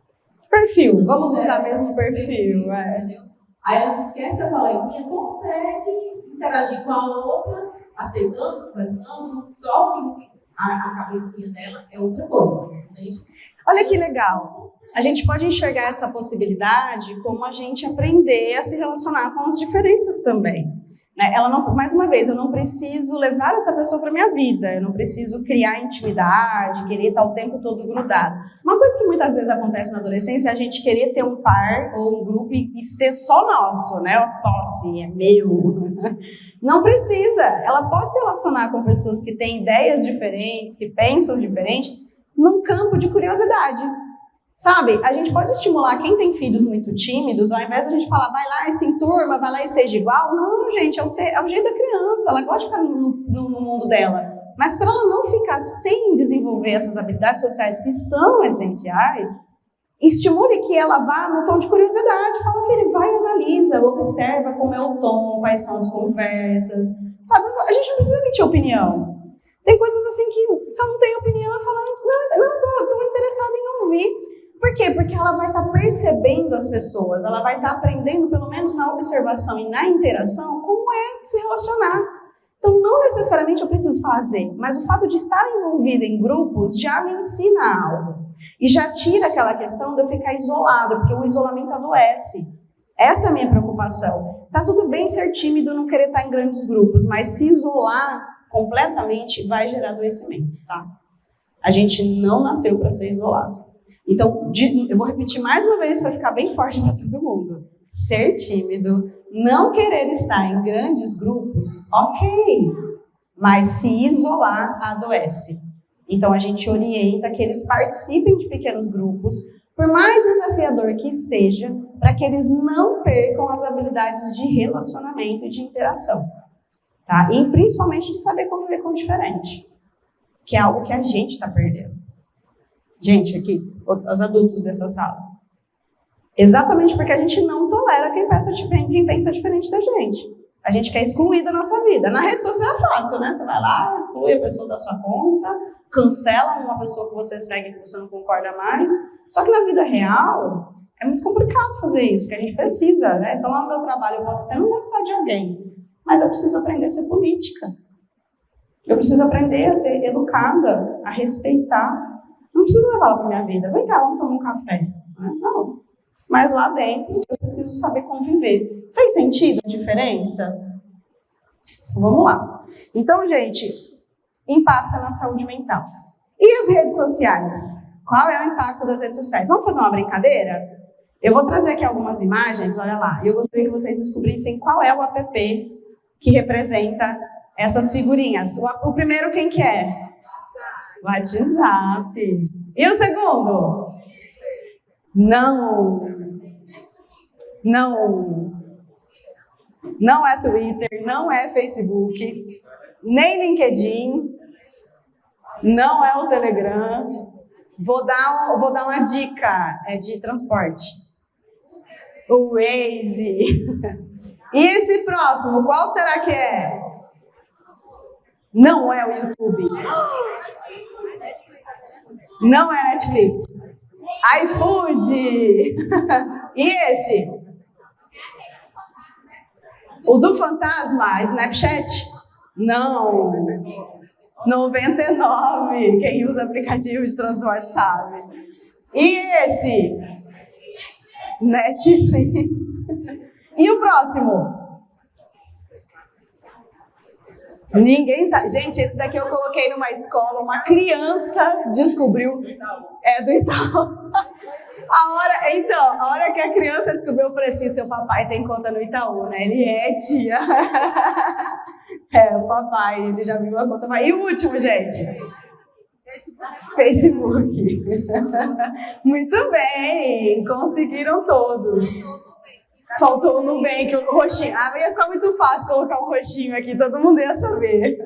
Speaker 1: Perfil, vamos usar mesmo perfil.
Speaker 2: Entendeu? Aí ela diz que essa coleguinha consegue interagir com a outra, aceitando, conversando, só que a cabecinha dela é outra coisa, entende?
Speaker 1: Olha que legal. A gente pode enxergar essa possibilidade como a gente aprender a se relacionar com as diferenças também. Né? Ela não, mais uma vez, eu não preciso levar essa pessoa para minha vida, eu não preciso criar intimidade, querer estar o tempo todo grudado. Uma coisa que muitas vezes acontece na adolescência é a gente querer ter um par ou um grupo e ser só nosso, né? Posse, é meu. Não precisa. Ela pode se relacionar com pessoas que têm ideias diferentes, que pensam diferente, num campo de curiosidade. Sabe, a gente pode estimular quem tem filhos muito tímidos, ao invés de a gente falar, vai lá e se enturma, vai lá e seja igual. Não, gente, é o jeito da criança, ela gosta de ficar no mundo dela. Mas para ela não ficar sem desenvolver essas habilidades sociais que são essenciais, estimule que ela vá no tom de curiosidade. Fala, filho, vai e analisa, observa como é o tom, quais são as conversas. Sabe, a gente não precisa emitir opinião. Tem coisas assim que só não tem opinião, eu falo, não, estou interessada em ouvir. Por quê? Porque ela vai estar percebendo as pessoas, ela vai estar aprendendo, pelo menos na observação e na interação, como é se relacionar. Então, não necessariamente eu preciso fazer, mas o fato de estar envolvida em grupos já me ensina algo. E já tira aquela questão de eu ficar isolado, porque o isolamento adoece. Essa é a minha preocupação. Tá tudo bem ser tímido, não querer estar em grandes grupos, mas se isolar completamente vai gerar adoecimento, tá? A gente não nasceu para ser isolado. Então, eu vou repetir mais uma vez para ficar bem forte para todo mundo. Ser tímido, não querer estar em grandes grupos, ok. Mas se isolar, adoece. Então, a gente orienta que eles participem de pequenos grupos, por mais desafiador que seja, para que eles não percam as habilidades de relacionamento e de interação. Tá? E principalmente de saber conviver com o diferente, que é algo que a gente está perdendo. Gente, aqui, os adultos dessa sala. Exatamente porque a gente não tolera quem pensa diferente da gente. A gente quer excluir da nossa vida. Na rede social é fácil, né? Você vai lá, exclui a pessoa da sua conta, cancela uma pessoa que você segue que você não concorda mais. Só que na vida real, é muito complicado fazer isso, porque a gente precisa, né? Então lá no meu trabalho eu posso até não gostar de alguém, mas eu preciso aprender a ser política. Eu preciso aprender a ser educada, a respeitar. Não preciso levá-la para minha vida. Vem cá, vamos tomar um café. Não. Mas lá dentro eu preciso saber conviver. Fez sentido a diferença? Vamos lá. Então, gente, impacta na saúde mental. E as redes sociais? Qual é o impacto das redes sociais? Vamos fazer uma brincadeira? Eu vou trazer aqui algumas imagens, olha lá. Eu gostaria que vocês descobrissem qual é o app que representa essas figurinhas. O primeiro quem que é? WhatsApp. E o segundo? Não. Não é Twitter, não é Facebook, nem LinkedIn, não é o Telegram. Vou dar uma dica, é de transporte. O Waze. E esse próximo, qual será que é? Não é o YouTube. Não é Netflix. iFood. E esse? O do fantasma, Snapchat? Não. 99. Quem usa aplicativo de transporte sabe. E esse? Netflix. E o próximo? Ninguém sabe. Gente, esse daqui eu coloquei numa escola, uma criança descobriu. É do Itaú. A hora que a criança descobriu, eu falei assim, seu papai tem conta no Itaú, né? Ele é, tia. É, o papai, ele já viu a conta. E o último, gente? Facebook. Muito bem, conseguiram todos. Faltou o Nubank, o roxinho. Ah, ia ficar muito fácil colocar um roxinho aqui, todo mundo ia saber.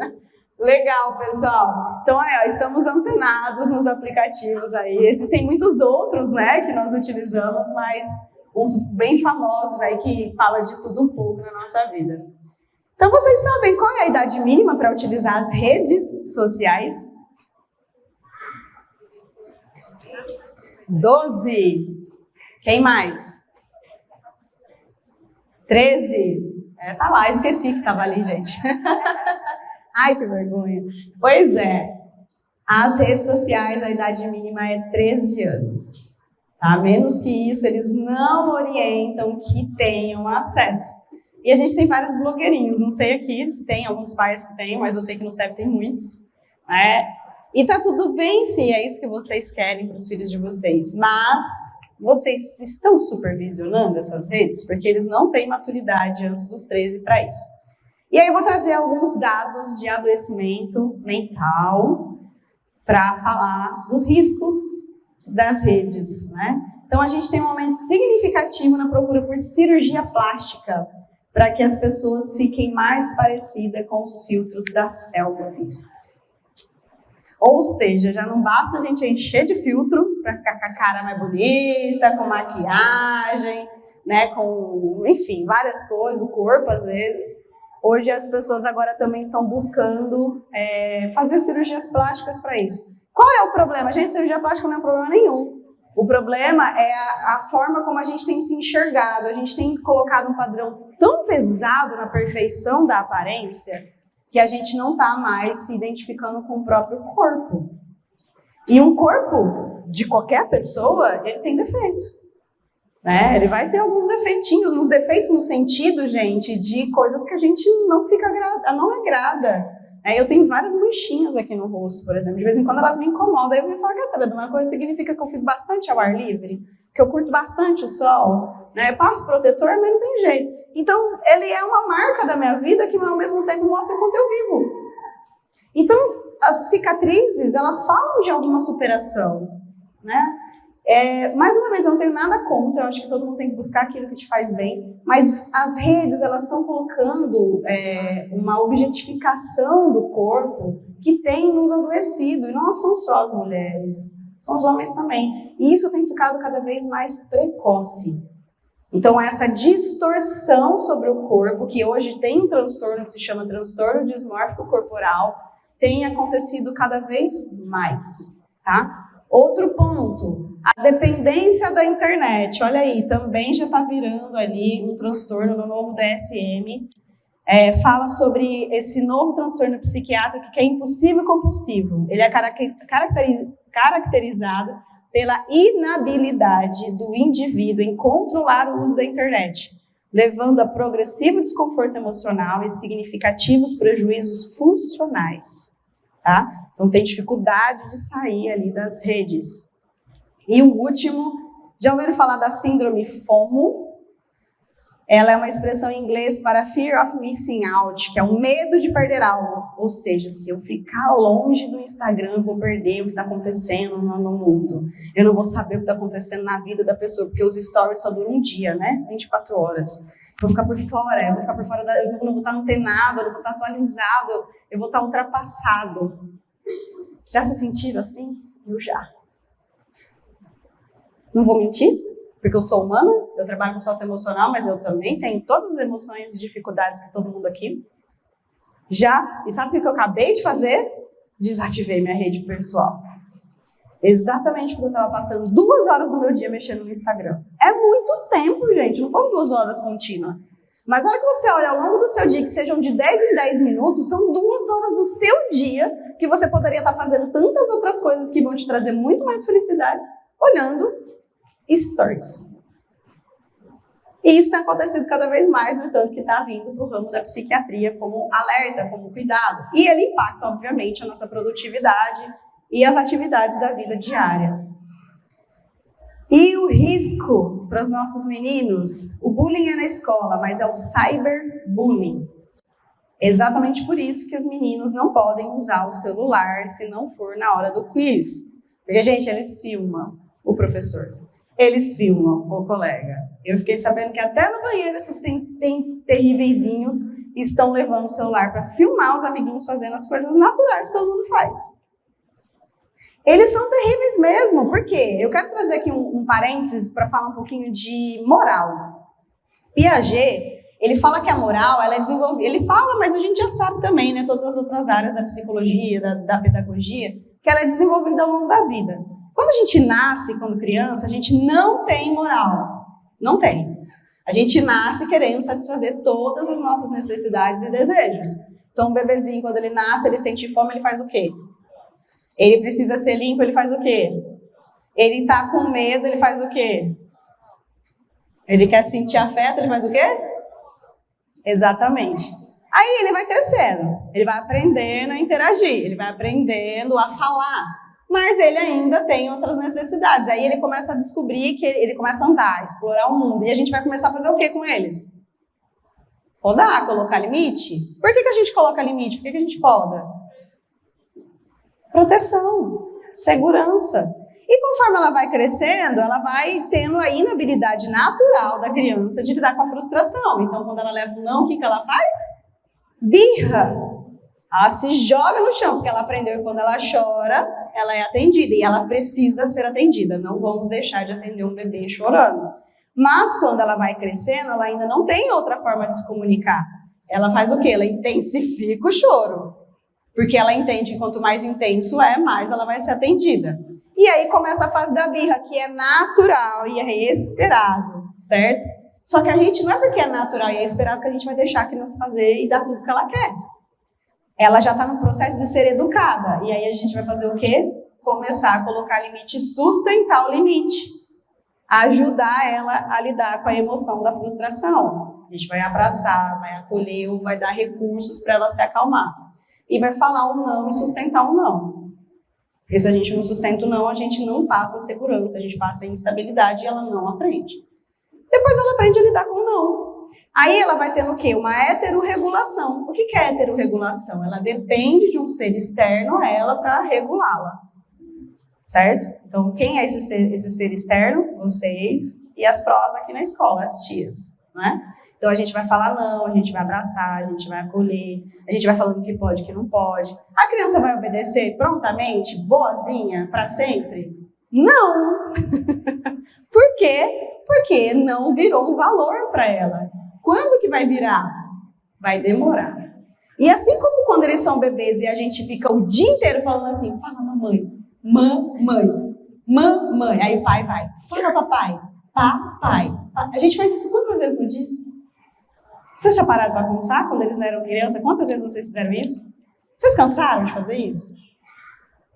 Speaker 1: Legal, pessoal. Então, estamos antenados nos aplicativos aí. Existem muitos outros, né, que nós utilizamos, mas uns bem famosos aí que falam de tudo um pouco na nossa vida. Então, vocês sabem qual é a idade mínima para utilizar as redes sociais? 12. Quem mais? 13. Tá lá, esqueci que estava ali, gente. Ai, que vergonha. Pois é, as redes sociais, a idade mínima é 13 anos. Tá? Menos que isso, eles não orientam que tenham acesso. E a gente tem vários blogueirinhos, não sei aqui se tem alguns pais que têm, mas eu sei que no CEP tem muitos. Né? E tá tudo bem se é isso que vocês querem para os filhos de vocês, mas vocês estão supervisionando essas redes? Porque eles não têm maturidade antes dos 13 para isso. E aí eu vou trazer alguns dados de adoecimento mental para falar dos riscos das redes, né? Então a gente tem um aumento significativo na procura por cirurgia plástica para que as pessoas fiquem mais parecidas com os filtros das selfies. Ou seja, já não basta a gente encher de filtro para ficar com a cara mais bonita, com maquiagem, né, com, enfim, várias coisas, o corpo às vezes. Hoje as pessoas agora também estão buscando fazer cirurgias plásticas para isso. Qual é o problema? Gente, cirurgia plástica não é problema nenhum. O problema é a forma como a gente tem se enxergado. A gente tem colocado um padrão tão pesado na perfeição da aparência que a gente não está mais se identificando com o próprio corpo. E um corpo de qualquer pessoa, ele tem defeito. Né? Ele vai ter alguns defeitinhos, uns defeitos no sentido, gente, de coisas que a gente não agrada. Eu tenho várias manchinhas aqui no rosto, por exemplo. De vez em quando elas me incomodam. Aí eu me falo, quer saber de uma coisa? Significa que eu fico bastante ao ar livre, que eu curto bastante o sol, né? Eu passo protetor, mas não tem jeito. Então, ele é uma marca da minha vida que, ao mesmo tempo, mostra quanto eu vivo. Então, as cicatrizes, elas falam de alguma superação, né? Mais uma vez, eu não tenho nada contra, eu acho que todo mundo tem que buscar aquilo que te faz bem, mas as redes, elas estão colocando uma objetificação do corpo que tem nos adoecido, e não são só as mulheres, são os homens também, e isso tem ficado cada vez mais precoce. Então, essa distorção sobre o corpo, que hoje tem um transtorno que se chama transtorno dismórfico corporal, tem acontecido cada vez mais, tá? Outro ponto, a dependência da internet, olha aí, também já está virando ali um transtorno no novo DSM, fala sobre esse novo transtorno psiquiátrico que é impulsivo e compulsivo. Ele é caracterizado pela inabilidade do indivíduo em controlar o uso da internet, levando a progressivo desconforto emocional e significativos prejuízos funcionais, tá? Então tem dificuldade de sair ali das redes. E o último, já ouviram falar da síndrome FOMO? Ela é uma expressão em inglês para Fear of Missing Out, que é um medo de perder algo. Ou seja, se eu ficar longe do Instagram, eu vou perder o que está acontecendo no mundo. Eu não vou saber o que está acontecendo na vida da pessoa, porque os stories só duram um dia, né? 24 horas. Eu vou ficar por fora, eu não vou estar antenado, eu não vou estar atualizado, eu vou estar ultrapassado. Já se sentiram assim? Eu já. Não vou mentir, porque eu sou humana, eu trabalho com socioemocional, mas eu também tenho todas as emoções e dificuldades que todo mundo aqui. Já, e sabe o que eu acabei de fazer? Desativei minha rede pessoal. Exatamente porque eu estava passando 2 horas do meu dia mexendo no Instagram. É muito tempo, gente, não foram 2 horas contínuas. Mas a hora que você olha ao longo do seu dia, que sejam de 10 em 10 minutos, são 2 horas do seu dia que você poderia estar fazendo tantas outras coisas que vão te trazer muito mais felicidades, olhando stories. E isso tem acontecido cada vez mais, no tanto que está vindo para o ramo da psiquiatria como alerta, como cuidado. E ele impacta, obviamente, a nossa produtividade e as atividades da vida diária. E o risco para os nossos meninos? O bullying é na escola, mas é o cyberbullying. Exatamente por isso que os meninos não podem usar o celular se não for na hora do quiz. Porque, gente, eles filmam o professor. Eles filmam o colega. Eu fiquei sabendo que até no banheiro esses terrívelzinhos estão levando o celular para filmar os amiguinhos fazendo as coisas naturais que todo mundo faz. Eles são terríveis mesmo. Por quê? Eu quero trazer aqui um parênteses para falar um pouquinho de moral. Piaget, ele fala que a moral, ela é desenvolvida. Ele fala, mas a gente já sabe também, né? Todas as outras áreas da psicologia, da pedagogia, que ela é desenvolvida ao longo da vida. Quando a gente nasce, quando criança, a gente não tem moral. Não tem. A gente nasce querendo satisfazer todas as nossas necessidades e desejos. Então, o bebezinho, quando ele nasce, ele sente fome, ele faz o quê? Ele precisa ser limpo, ele faz o quê? Ele tá com medo, ele faz o quê? Ele quer sentir afeto, ele faz o quê? Exatamente. Aí ele vai crescendo, ele vai aprendendo a interagir, ele vai aprendendo a falar. Mas ele ainda tem outras necessidades. Aí ele começa a descobrir que ele começa a andar, explorar o mundo. E a gente vai começar a fazer o que com eles? Podar, colocar limite. Por que a gente coloca limite? Por que a gente poda? Proteção, segurança. E conforme ela vai crescendo, ela vai tendo a inabilidade natural da criança de lidar com a frustração. Então, quando ela leva um não, o que ela faz? Birra. Ela se joga no chão, porque ela aprendeu que quando ela chora, ela é atendida. E ela precisa ser atendida. Não vamos deixar de atender um bebê chorando. Mas quando ela vai crescendo, ela ainda não tem outra forma de se comunicar. Ela faz o quê? Ela intensifica o choro. Porque ela entende que quanto mais intenso é, mais ela vai ser atendida. E aí começa a fase da birra, que é natural e é esperado, certo? Só que a gente, não é porque é natural e é esperado que a gente vai deixar a criança fazer e dar tudo que ela quer. Ela já está no processo de ser educada. E aí a gente vai fazer o quê? Começar a colocar limite, sustentar o limite. Ajudar ela a lidar com a emoção da frustração. A gente vai abraçar, vai acolher ou vai dar recursos para ela se acalmar. E vai falar o não e sustentar o não. Porque se a gente não sustenta o não, a gente não passa segurança, a gente passa instabilidade e ela não aprende. Depois ela aprende a lidar com o não. Aí ela vai tendo o quê? Uma heterorregulação. O que é heterorregulação? Ela depende de um ser externo a ela para regulá-la. Certo? Então, quem é esse ser externo? Vocês e as prós aqui na escola, as tias. Né? Então, a gente vai falar não, a gente vai abraçar, a gente vai acolher, a gente vai falando que pode, que não pode. A criança vai obedecer prontamente, boazinha, para sempre? Não! Por quê? Porque não virou um valor para ela. Quando que vai virar? Vai demorar. E assim como quando eles são bebês e a gente fica o dia inteiro falando assim, fala mamãe, mamãe, mamãe. Aí o pai vai, fala papai, papai. A gente faz isso quantas vezes no dia? Vocês já pararam para pensar quando eles eram criança? Quantas vezes vocês fizeram isso? Vocês cansaram de fazer isso?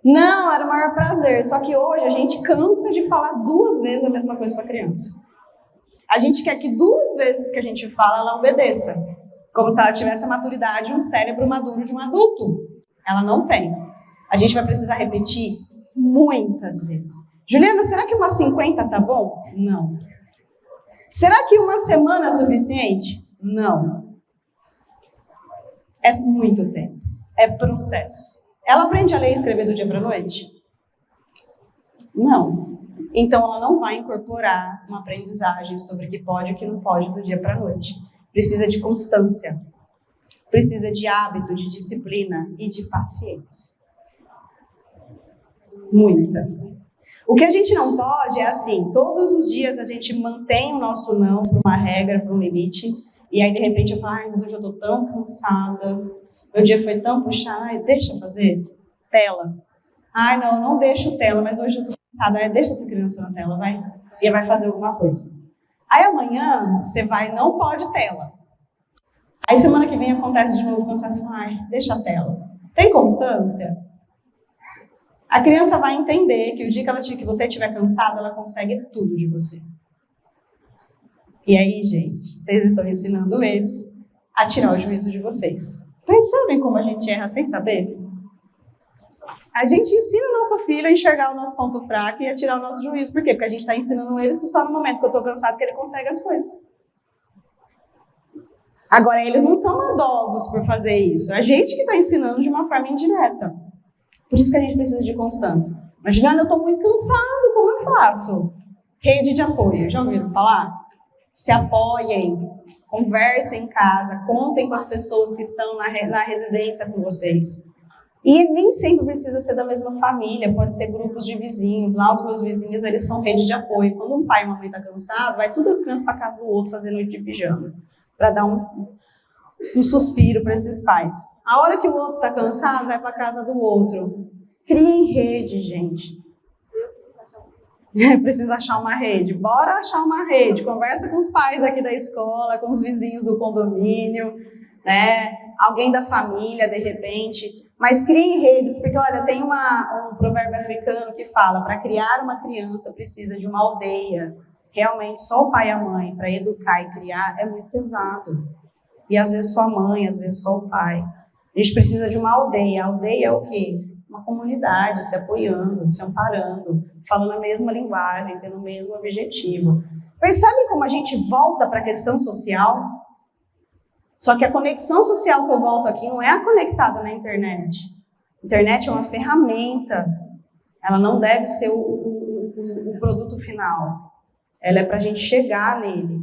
Speaker 1: Não, era o maior prazer. Só que hoje a gente cansa de falar 2 vezes a mesma coisa para a criança. A gente quer que 2 vezes que a gente fala, ela obedeça. Como se ela tivesse a maturidade, um cérebro maduro de um adulto. Ela não tem. A gente vai precisar repetir muitas vezes. Juliana, será que umas 50 tá bom? Não. Será que uma semana é suficiente? Não. É muito tempo. É processo. Ela aprende a ler e escrever do dia para a noite? Não. Então, ela não vai incorporar uma aprendizagem sobre o que pode e o que não pode do dia para a noite. Precisa de constância. Precisa de hábito, de disciplina e de paciência. Muita. O que a gente não pode é assim, todos os dias a gente mantém o nosso não para uma regra, para um limite, e aí de repente eu falo, ai, mas hoje eu estou tão cansada, meu dia foi tão puxado, ai, deixa eu fazer tela. Ai, não deixo tela, mas hoje eu estou cansada, ai, deixa essa criança na tela, vai, e vai fazer alguma coisa. Aí amanhã você vai, não pode tela. Aí semana que vem acontece de novo, cansaço, ai, deixa a tela. Tem constância? A criança vai entender que o dia que você estiver cansada, ela consegue tudo de você. E aí, gente, vocês estão ensinando eles a tirar o juízo de vocês. Percebem como a gente erra sem saber? A gente ensina o nosso filho a enxergar o nosso ponto fraco e a tirar o nosso juízo. Por quê? Porque a gente está ensinando eles que só no momento que eu estou cansado que ele consegue as coisas. Agora, eles não são maldosos por fazer isso. A gente que está ensinando de uma forma indireta. Por isso que a gente precisa de constância. Mas, Juliana, eu estou muito cansado, como eu faço? Rede de apoio, já ouviram falar? Se apoiem, conversem em casa, contem com as pessoas que estão na residência com vocês. E nem sempre precisa ser da mesma família, pode ser grupos de vizinhos. Lá os meus vizinhos, eles são rede de apoio. Quando um pai e uma mãe estão cansados, vai todas as crianças para casa do outro fazer noite de pijama, para dar um suspiro para esses pais. A hora que o outro está cansado, vai para a casa do outro. Criem rede, gente. Precisa achar uma rede. Bora achar uma rede. Conversa com os pais aqui da escola, com os vizinhos do condomínio, né? Alguém da família, de repente. Mas criem redes, porque, olha, tem um provérbio africano que fala, para criar uma criança precisa de uma aldeia. Realmente, só o pai e a mãe, para educar e criar, é muito pesado. E às vezes só a mãe, às vezes só o pai. A gente precisa de uma aldeia. A aldeia é o quê? Uma comunidade se apoiando, se amparando, falando a mesma linguagem, tendo o mesmo objetivo. Percebe como a gente volta para a questão social? Só que a conexão social que eu volto aqui não é a conectada na internet. A internet é uma ferramenta. Ela não deve ser o produto final. Ela é para a gente chegar nele,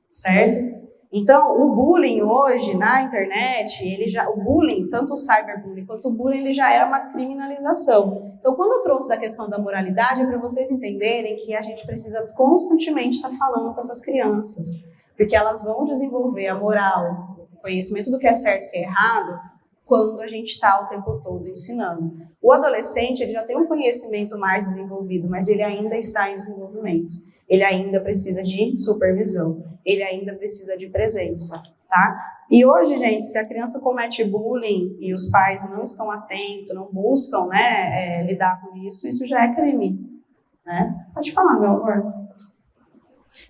Speaker 1: certo? Então, o bullying hoje na internet, o bullying, tanto o cyberbullying quanto o bullying, ele já é uma criminalização. Então, quando eu trouxe a questão da moralidade, é para vocês entenderem que a gente precisa constantemente estar falando com essas crianças, porque elas vão desenvolver a moral, o conhecimento do que é certo e o que é errado, quando a gente está o tempo todo ensinando. O adolescente, ele já tem um conhecimento mais desenvolvido, mas ele ainda está em desenvolvimento. Ele ainda precisa de supervisão, ele ainda precisa de presença, tá? E hoje, gente, se a criança comete bullying e os pais não estão atentos, não buscam, né, lidar com isso, isso já é crime, né? Pode falar, meu amor.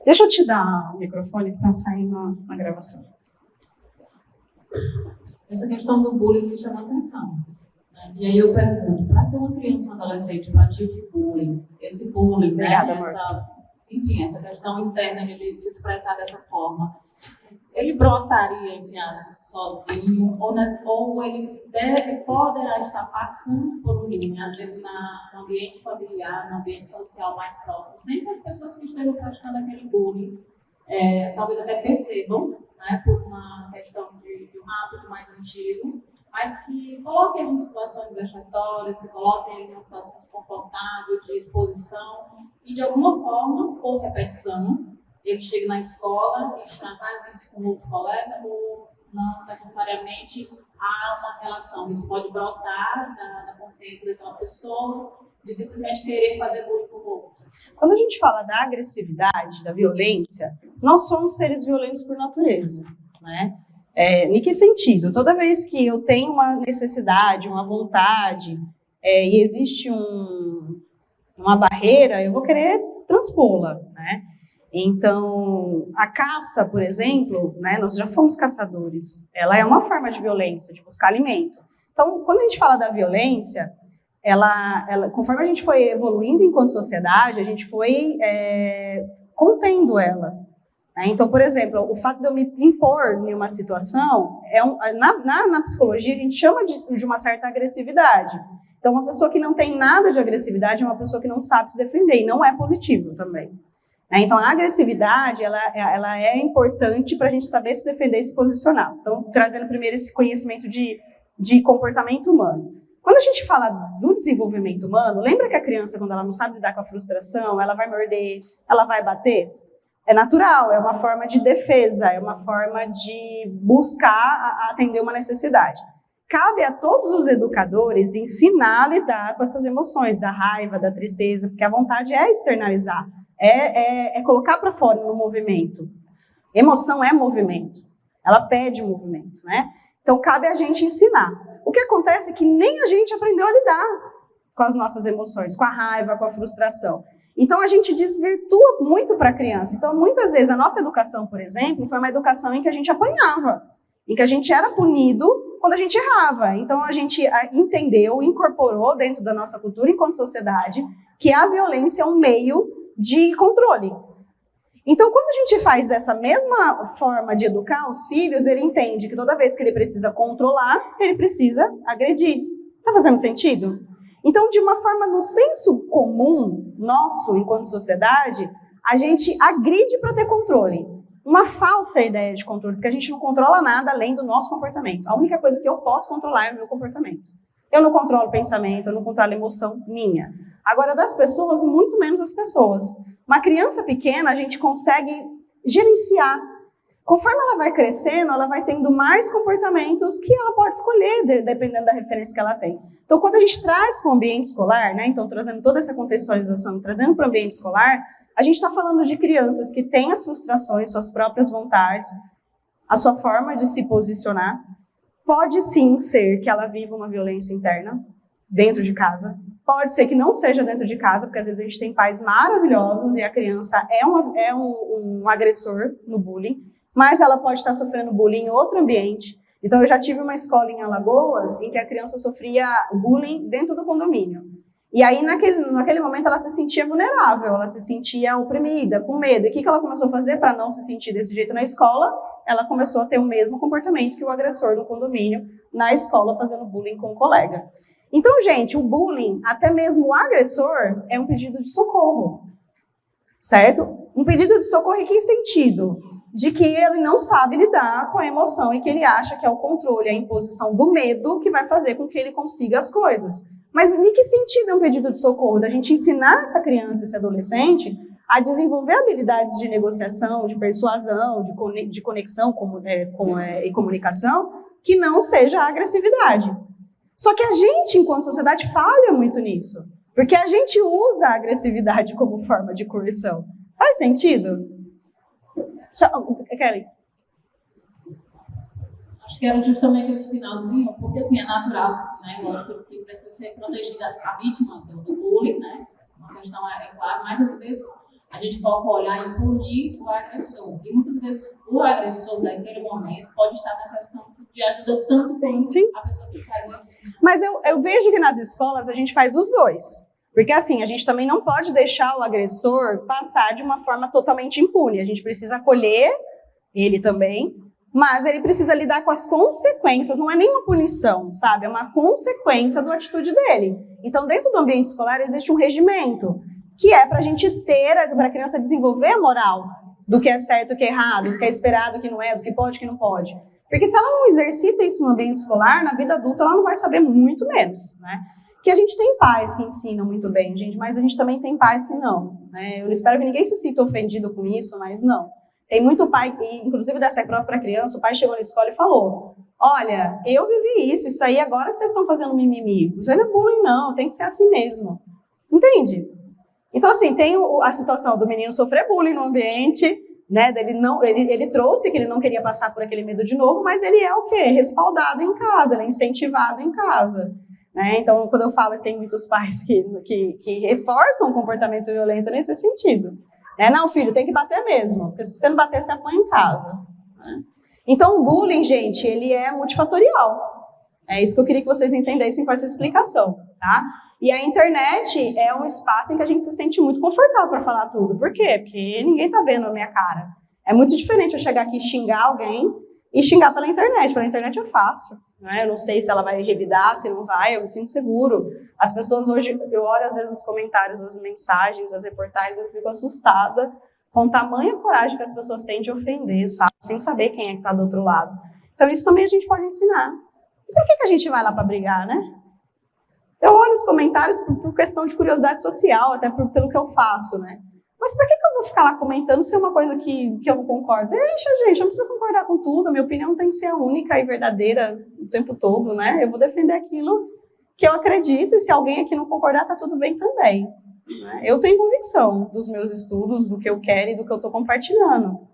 Speaker 1: Deixa eu te dar o microfone que está saindo na gravação.
Speaker 3: Essa questão do bullying me chama a atenção. Né? E aí eu pergunto, para que uma criança ou um adolescente pratique bullying, esse bullying,
Speaker 1: Obrigada,
Speaker 3: né, essa questão interna de se expressar dessa forma, ele brotaria, entre aspas, sozinho, ou ele poderá estar passando por um bullying, às vezes no ambiente familiar, no ambiente social mais próximo, sem que as pessoas que estejam praticando aquele bullying talvez até percebam, né, por uma questão de um hábito mais antigo, mas que coloquem ele em situações vexatórias, que coloquem ele em uma situação desconfortável, de exposição, e de alguma forma, ou repetição, ele chega na escola e extravasa isso com outro colega, ou não necessariamente há uma relação. Isso pode brotar da consciência daquela pessoa, de simplesmente querer fazer bullying com o outro.
Speaker 1: Quando a gente fala da agressividade, da violência, nós somos seres violentos por natureza, né? Em que sentido? Toda vez que eu tenho uma necessidade, uma vontade, e existe uma barreira, eu vou querer transpô-la, né? Então, a caça, por exemplo, né, nós já fomos caçadores, ela é uma forma de violência, de buscar alimento. Então, quando a gente fala da violência, conforme a gente foi evoluindo enquanto sociedade, a gente foi contendo ela. Né? Então, por exemplo, o fato de eu me impor em uma situação, na psicologia, a gente chama de uma certa agressividade. Então, uma pessoa que não tem nada de agressividade é uma pessoa que não sabe se defender, e não é positivo também. Então, a agressividade, ela é importante para a gente saber se defender e se posicionar. Então, trazendo primeiro esse conhecimento de comportamento humano. Quando a gente fala do desenvolvimento humano, lembra que a criança, quando ela não sabe lidar com a frustração, ela vai morder, ela vai bater? É natural, é uma forma de defesa, é uma forma de buscar atender uma necessidade. Cabe a todos os educadores ensinar a lidar com essas emoções, da raiva, da tristeza, porque a vontade é externalizar. É colocar para fora no movimento. Emoção é movimento. Ela pede movimento, né? Então, cabe a gente ensinar. O que acontece é que nem a gente aprendeu a lidar com as nossas emoções, com a raiva, com a frustração. Então, a gente desvirtua muito para a criança. Então, muitas vezes, a nossa educação, por exemplo, foi uma educação em que a gente apanhava, em que a gente era punido quando a gente errava. Então, a gente entendeu, incorporou dentro da nossa cultura enquanto sociedade que a violência é um meio de controle. Então, quando a gente faz essa mesma forma de educar os filhos, ele entende que toda vez que ele precisa controlar, ele precisa agredir. Tá fazendo sentido? Então, de uma forma no senso comum, nosso, enquanto sociedade, a gente agride para ter controle. Uma falsa ideia de controle, porque a gente não controla nada além do nosso comportamento. A única coisa que eu posso controlar é o meu comportamento. Eu não controlo o pensamento, eu não controlo a emoção minha. Agora, das pessoas, muito menos as pessoas. Uma criança pequena, a gente consegue gerenciar. Conforme ela vai crescendo, ela vai tendo mais comportamentos que ela pode escolher, dependendo da referência que ela tem. Então, quando a gente traz para o ambiente escolar, né, então trazendo toda essa contextualização, trazendo para o ambiente escolar, a gente está falando de crianças que têm as frustrações, suas próprias vontades, a sua forma de se posicionar. Pode sim ser que ela viva uma violência interna dentro de casa. Pode ser que não seja dentro de casa, porque às vezes a gente tem pais maravilhosos e a criança é um agressor no bullying, mas ela pode estar sofrendo bullying em outro ambiente. Então, eu já tive uma escola em Alagoas em que a criança sofria bullying dentro do condomínio. E aí, naquele momento, ela se sentia vulnerável, ela se sentia oprimida, com medo. E o que ela começou a fazer para não se sentir desse jeito na escola? Ela começou a ter o mesmo comportamento que o agressor no condomínio na escola, fazendo bullying com o colega. Então, gente, o bullying, até mesmo o agressor, é um pedido de socorro, certo? Um pedido de socorro em que sentido? De que ele não sabe lidar com a emoção e que ele acha que é o controle, a imposição do medo que vai fazer com que ele consiga as coisas. Mas em que sentido é um pedido de socorro? Da gente ensinar essa criança, esse adolescente, a desenvolver habilidades de negociação, de persuasão, de conexão e comunicação, que não seja a agressividade. Só que a gente, enquanto sociedade, falha muito nisso. Porque a gente usa a agressividade como forma de coerção. Faz sentido? Kelly?
Speaker 3: Acho que era justamente esse finalzinho, porque assim, é natural, né? Lógico que precisa ser protegida a vítima do bullying, né? Uma questão é claro, mas às vezes a gente pode olhar e punir o agressor. E muitas vezes o agressor daquele momento pode estar necessitando de ajuda tanto quanto a pessoa que sai do ambiente.
Speaker 1: Mas eu vejo que nas escolas a gente faz os dois. Porque assim, a gente também não pode deixar o agressor passar de uma forma totalmente impune. A gente precisa acolher ele também, mas ele precisa lidar com as consequências, não é nem uma punição, sabe? É uma consequência da atitude dele. Então, dentro do ambiente escolar existe um regimento, que é para a gente ter, para a criança desenvolver a moral do que é certo, do que é errado, do que é esperado, do que não é, do que pode, do que não pode. Porque se ela não exercita isso no ambiente escolar, na vida adulta ela não vai saber muito menos, né? Que a gente tem pais que ensinam muito bem, gente, mas a gente também tem pais que não, né? Eu espero que ninguém se sinta ofendido com isso, mas não. Tem muito pai, inclusive dessa própria criança, o pai chegou na escola e falou: olha, eu vivi isso aí agora que vocês estão fazendo mimimi. Isso aí não é bullying não, tem que ser assim mesmo. Entende? Então assim, tem a situação do menino sofrer bullying no ambiente, né? Ele trouxe que ele não queria passar por aquele medo de novo, mas ele é o quê? Respaldado em casa, ele é incentivado em casa. Né? Então, quando eu falo que tem muitos pais que reforçam o comportamento violento nesse sentido. Não, filho, tem que bater mesmo, porque se você não bater, você apanha em casa. Né? Então, o bullying, gente, ele é multifatorial. É isso que eu queria que vocês entendessem com essa explicação. Tá? E a internet é um espaço em que a gente se sente muito confortável para falar tudo. Por quê? Porque ninguém está vendo a minha cara. É muito diferente eu chegar aqui e xingar alguém e xingar pela internet. Pela internet é fácil. Né? Eu não sei se ela vai revidar, se não vai, eu me sinto seguro. As pessoas hoje, eu olho às vezes os comentários, as mensagens, as reportagens, eu fico assustada com tamanha coragem que as pessoas têm de ofender, sabe? Sem saber quem é que está do outro lado. Então isso também a gente pode ensinar. E por que a gente vai lá para brigar, né? Eu olho os comentários por questão de curiosidade social, até pelo que eu faço, né? Mas por que eu vou ficar lá comentando se é uma coisa que eu não concordo? Deixa, gente, eu não preciso concordar com tudo, a minha opinião tem que ser única e verdadeira o tempo todo, né? Eu vou defender aquilo que eu acredito e se alguém aqui não concordar, tá tudo bem também. Né? Eu tenho convicção dos meus estudos, do que eu quero e do que eu estou compartilhando.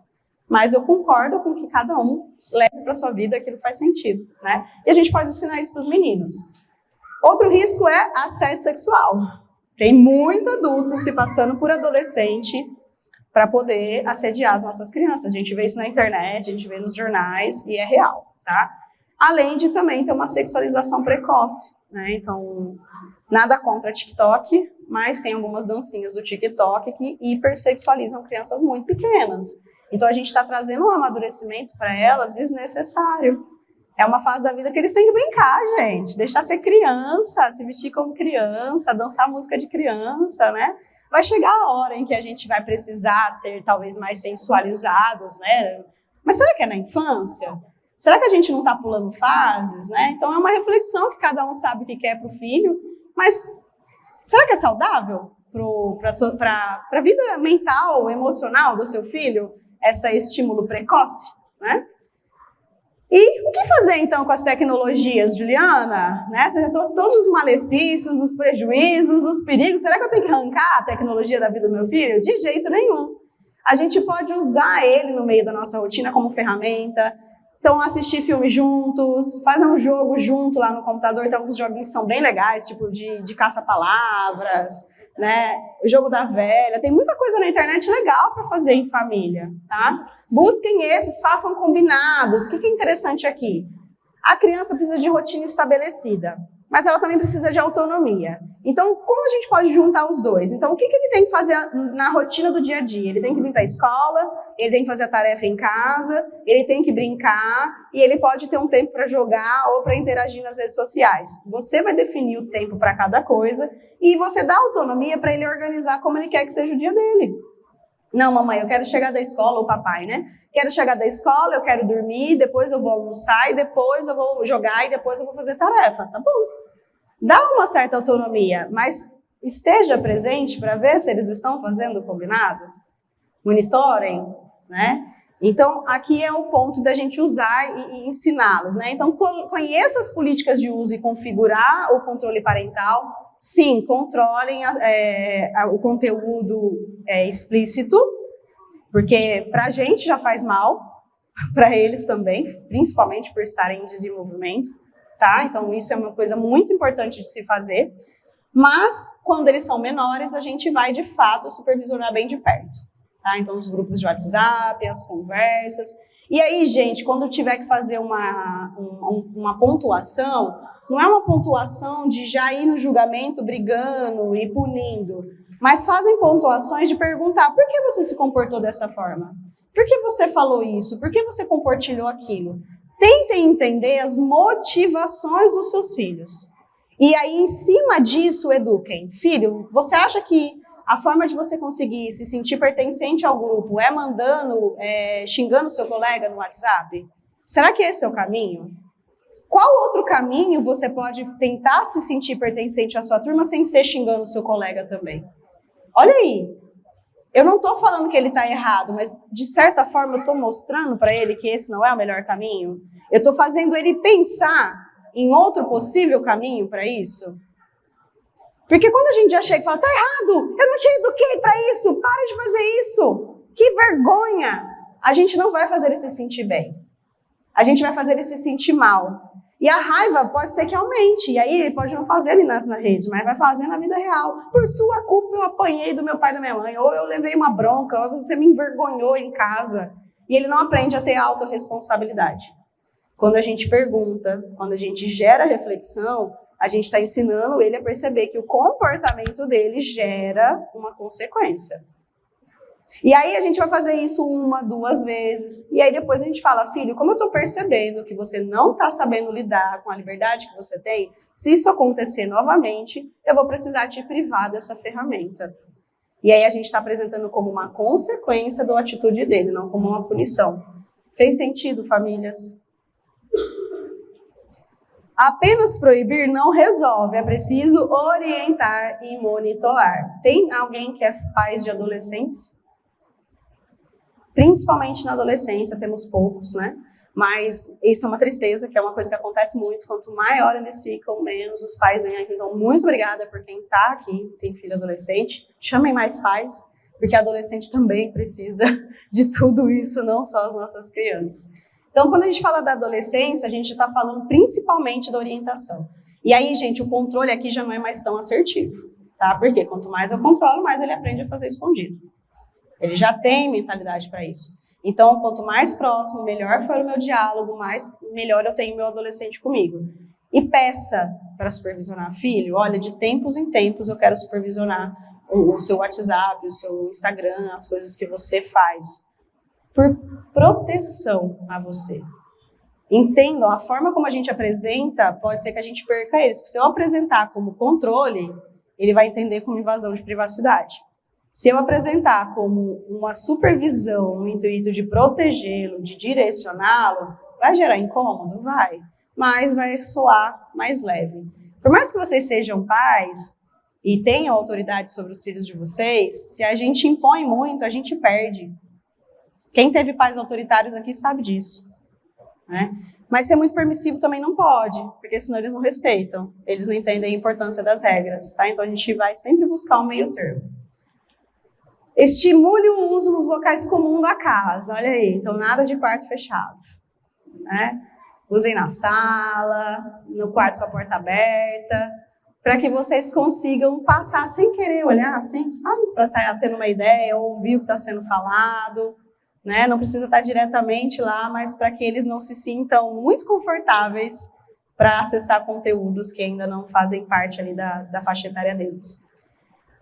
Speaker 1: Mas eu concordo com que cada um leve para sua vida aquilo que faz sentido, né? E a gente pode ensinar isso para os meninos. Outro risco é assédio sexual. Tem muito adulto se passando por adolescente para poder assediar as nossas crianças. A gente vê isso na internet, a gente vê nos jornais e é real, tá? Além de também ter uma sexualização precoce, né? Então, nada contra TikTok, mas tem algumas dancinhas do TikTok que hipersexualizam crianças muito pequenas. Então, a gente está trazendo um amadurecimento para elas desnecessário. É uma fase da vida que eles têm que brincar, gente. Deixar ser criança, se vestir como criança, dançar música de criança, né? Vai chegar a hora em que a gente vai precisar ser talvez mais sensualizados, né? Mas será que é na infância? Será que a gente não está pulando fases, né? Então é uma reflexão que cada um sabe o que quer para o filho, mas será que é saudável para a vida mental, emocional do seu filho, esse estímulo precoce, né? E o que fazer, então, com as tecnologias, Juliana? Né? Você já trouxe todos os malefícios, os prejuízos, os perigos. Será que eu tenho que arrancar a tecnologia da vida do meu filho? De jeito nenhum. A gente pode usar ele no meio da nossa rotina como ferramenta. Então, assistir filmes juntos, fazer um jogo junto lá no computador. Tem alguns joguinhos que são bem legais, tipo de caça-palavras, né? O jogo da velha, tem muita coisa na internet legal para fazer em família, tá? Busquem esses, façam combinados. O que é interessante aqui? A criança precisa de rotina estabelecida, mas ela também precisa de autonomia. Então, como a gente pode juntar os dois? Então, o que ele tem que fazer na rotina do dia a dia? Ele tem que vir para a escola, ele tem que fazer a tarefa em casa, ele tem que brincar e ele pode ter um tempo para jogar ou para interagir nas redes sociais. Você vai definir o tempo para cada coisa e você dá autonomia para ele organizar como ele quer que seja o dia dele. Não, mamãe, eu quero chegar da escola, ou papai, né? Quero chegar da escola, eu quero dormir, depois eu vou almoçar, e depois eu vou jogar, e depois eu vou fazer tarefa. Tá bom. Dá uma certa autonomia, mas esteja presente para ver se eles estão fazendo o combinado. Monitorem, né? Então, aqui é o ponto da gente usar e ensiná-los, né? Então, conheça as políticas de uso e configurar o controle parental. Sim, controlem o conteúdo explícito, porque para a gente já faz mal, para eles também, principalmente por estarem em desenvolvimento, tá? Então, isso é uma coisa muito importante de se fazer. Mas, quando eles são menores, a gente vai, de fato, supervisionar bem de perto. Tá? Então, os grupos de WhatsApp, as conversas. E aí, gente, quando tiver que fazer uma pontuação, não é uma pontuação de já ir no julgamento brigando e punindo, mas fazem pontuações de perguntar por que você se comportou dessa forma? Por que você falou isso? Por que você compartilhou aquilo? Tentem entender as motivações dos seus filhos. E aí, em cima disso, eduquem. Filho, você acha que a forma de você conseguir se sentir pertencente ao grupo é mandando, xingando seu colega no WhatsApp? Será que esse é o caminho? Qual outro caminho você pode tentar se sentir pertencente à sua turma sem ser xingando o seu colega também? Olha aí, eu não estou falando que ele está errado, mas de certa forma eu estou mostrando para ele que esse não é o melhor caminho. Eu estou fazendo ele pensar em outro possível caminho para isso. Porque quando a gente já chega e fala, tá errado, eu não te eduquei para isso, para de fazer isso, que vergonha, a gente não vai fazer ele se sentir bem. A gente vai fazer ele se sentir mal. E a raiva pode ser que aumente, e aí ele pode não fazer ele na rede, mas vai fazer na vida real. Por sua culpa eu apanhei do meu pai e da minha mãe, ou eu levei uma bronca, ou você me envergonhou em casa. E ele não aprende a ter autorresponsabilidade. Quando a gente pergunta, quando a gente gera reflexão, a gente está ensinando ele a perceber que o comportamento dele gera uma consequência. E aí a gente vai fazer isso 1, 2 vezes. E aí depois a gente fala, filho, como eu estou percebendo que você não está sabendo lidar com a liberdade que você tem, se isso acontecer novamente, eu vou precisar te privar dessa ferramenta. E aí a gente está apresentando como uma consequência da atitude dele, não como uma punição. Fez sentido, famílias? Apenas proibir não resolve, é preciso orientar e monitorar. Tem alguém que é pai de adolescentes? Principalmente na adolescência, temos poucos, né? Mas isso é uma tristeza, que é uma coisa que acontece muito. Quanto maior eles ficam, menos os pais vêm aqui. Então, muito obrigada por quem está aqui, tem filho adolescente. Chamem mais pais, porque adolescente também precisa de tudo isso, não só as nossas crianças. Então, quando a gente fala da adolescência, a gente está falando principalmente da orientação. E aí, gente, o controle aqui já não é mais tão assertivo, tá? Porque quanto mais eu controlo, mais ele aprende a fazer escondido. Ele já tem mentalidade para isso. Então, quanto mais próximo, melhor for o meu diálogo, melhor eu tenho meu adolescente comigo. E peça para supervisionar, filho, olha, de tempos em tempos eu quero supervisionar o seu WhatsApp, o seu Instagram, as coisas que você faz. Por proteção a você. Entendam, a forma como a gente apresenta, pode ser que a gente perca eles. Se eu apresentar como controle, ele vai entender como invasão de privacidade. Se eu apresentar como uma supervisão no intuito de protegê-lo, de direcioná-lo, vai gerar incômodo? Vai. Mas vai soar mais leve. Por mais que vocês sejam pais e tenham autoridade sobre os filhos de vocês, se a gente impõe muito, a gente perde. Quem teve pais autoritários aqui sabe disso, né? Mas ser muito permissivo também não pode, porque senão eles não respeitam, eles não entendem a importância das regras, tá? Então a gente vai sempre buscar um meio termo. Estimule o uso nos locais comuns da casa, olha aí, então nada de quarto fechado, né? Usem na sala, no quarto com a porta aberta, para que vocês consigam passar sem querer olhar assim, sabe? Para estar tendo uma ideia, ouvir o que está sendo falado. Né? Não precisa estar diretamente lá, mas para que eles não se sintam muito confortáveis para acessar conteúdos que ainda não fazem parte ali da faixa etária deles.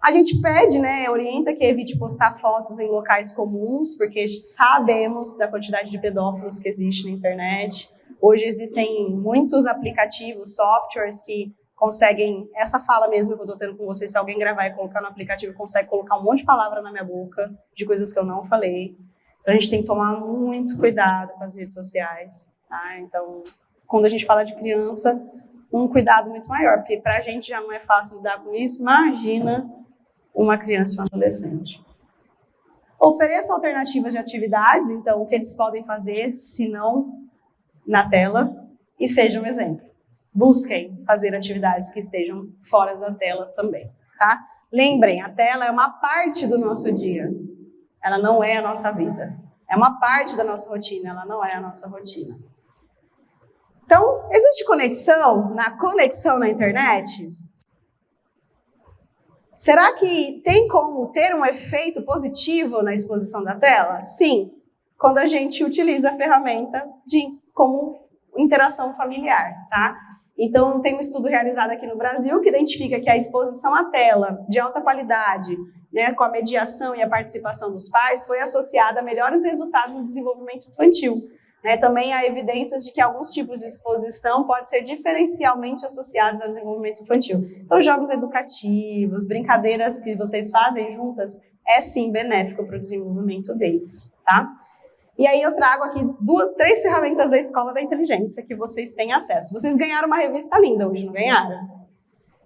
Speaker 1: A gente pede, né, orienta que evite postar fotos em locais comuns, porque sabemos da quantidade de pedófilos que existe na internet. Hoje existem muitos aplicativos, softwares que conseguem, essa fala mesmo que eu estou tendo com vocês, se alguém gravar e colocar no aplicativo, consegue colocar um monte de palavra na minha boca, de coisas que eu não falei. Então, a gente tem que tomar muito cuidado com as redes sociais, tá? Então, quando a gente fala de criança, um cuidado muito maior, porque para a gente já não é fácil lidar com isso, imagina uma criança e um adolescente. Ofereça alternativas de atividades, então, o que eles podem fazer, se não na tela, e seja um exemplo. Busquem fazer atividades que estejam fora das telas também, tá? Lembrem, a tela é uma parte do nosso dia. Ela não é a nossa vida. É uma parte da nossa rotina, ela não é a nossa rotina. Então, existe conexão na internet? Será que tem como ter um efeito positivo na exposição da tela? Sim, quando a gente utiliza a ferramenta como interação familiar, tá? Então, tem um estudo realizado aqui no Brasil que identifica que a exposição à tela de alta qualidade, né, com a mediação e a participação dos pais, foi associada a melhores resultados no desenvolvimento infantil. Né? Também há evidências de que alguns tipos de exposição podem ser diferencialmente associados ao desenvolvimento infantil. Então, jogos educativos, brincadeiras que vocês fazem juntas, é sim benéfico para o desenvolvimento deles, tá? E aí eu trago aqui 3 ferramentas da Escola da Inteligência que vocês têm acesso. Vocês ganharam uma revista linda hoje, não ganharam?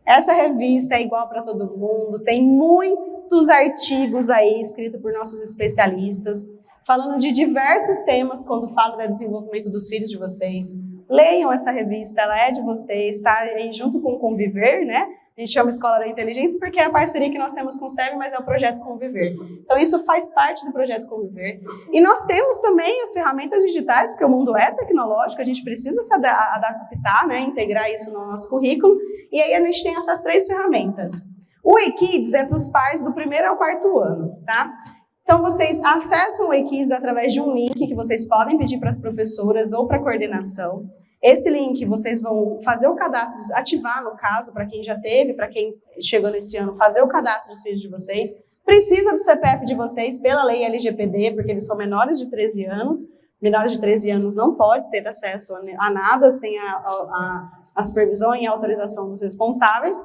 Speaker 1: Essa revista é igual para todo mundo, tem muitos artigos aí escritos por nossos especialistas, falando de diversos temas quando falo do desenvolvimento dos filhos de vocês. Leiam essa revista, ela é de vocês, está aí junto com o Conviver, né? A gente chama Escola da Inteligência porque é a parceria que nós temos com o SEB, mas é o Projeto Conviver. Então, isso faz parte do Projeto Conviver. E nós temos também as ferramentas digitais, porque o mundo é tecnológico, a gente precisa se adaptar, né? Integrar isso no nosso currículo. E aí a gente tem essas 3 ferramentas. O eKids é para os pais do 1º ao 4º ano, tá? Então, vocês acessam o eKids através de um link que vocês podem pedir para as professoras ou para a coordenação. Esse link, vocês vão fazer o cadastro, ativar no caso, para quem já teve, para quem chegou nesse ano, fazer o cadastro dos filhos de vocês. Precisa do CPF de vocês pela lei LGPD, porque eles são menores de 13 anos. Menores de 13 anos não pode ter acesso a nada sem a supervisão e a autorização dos responsáveis.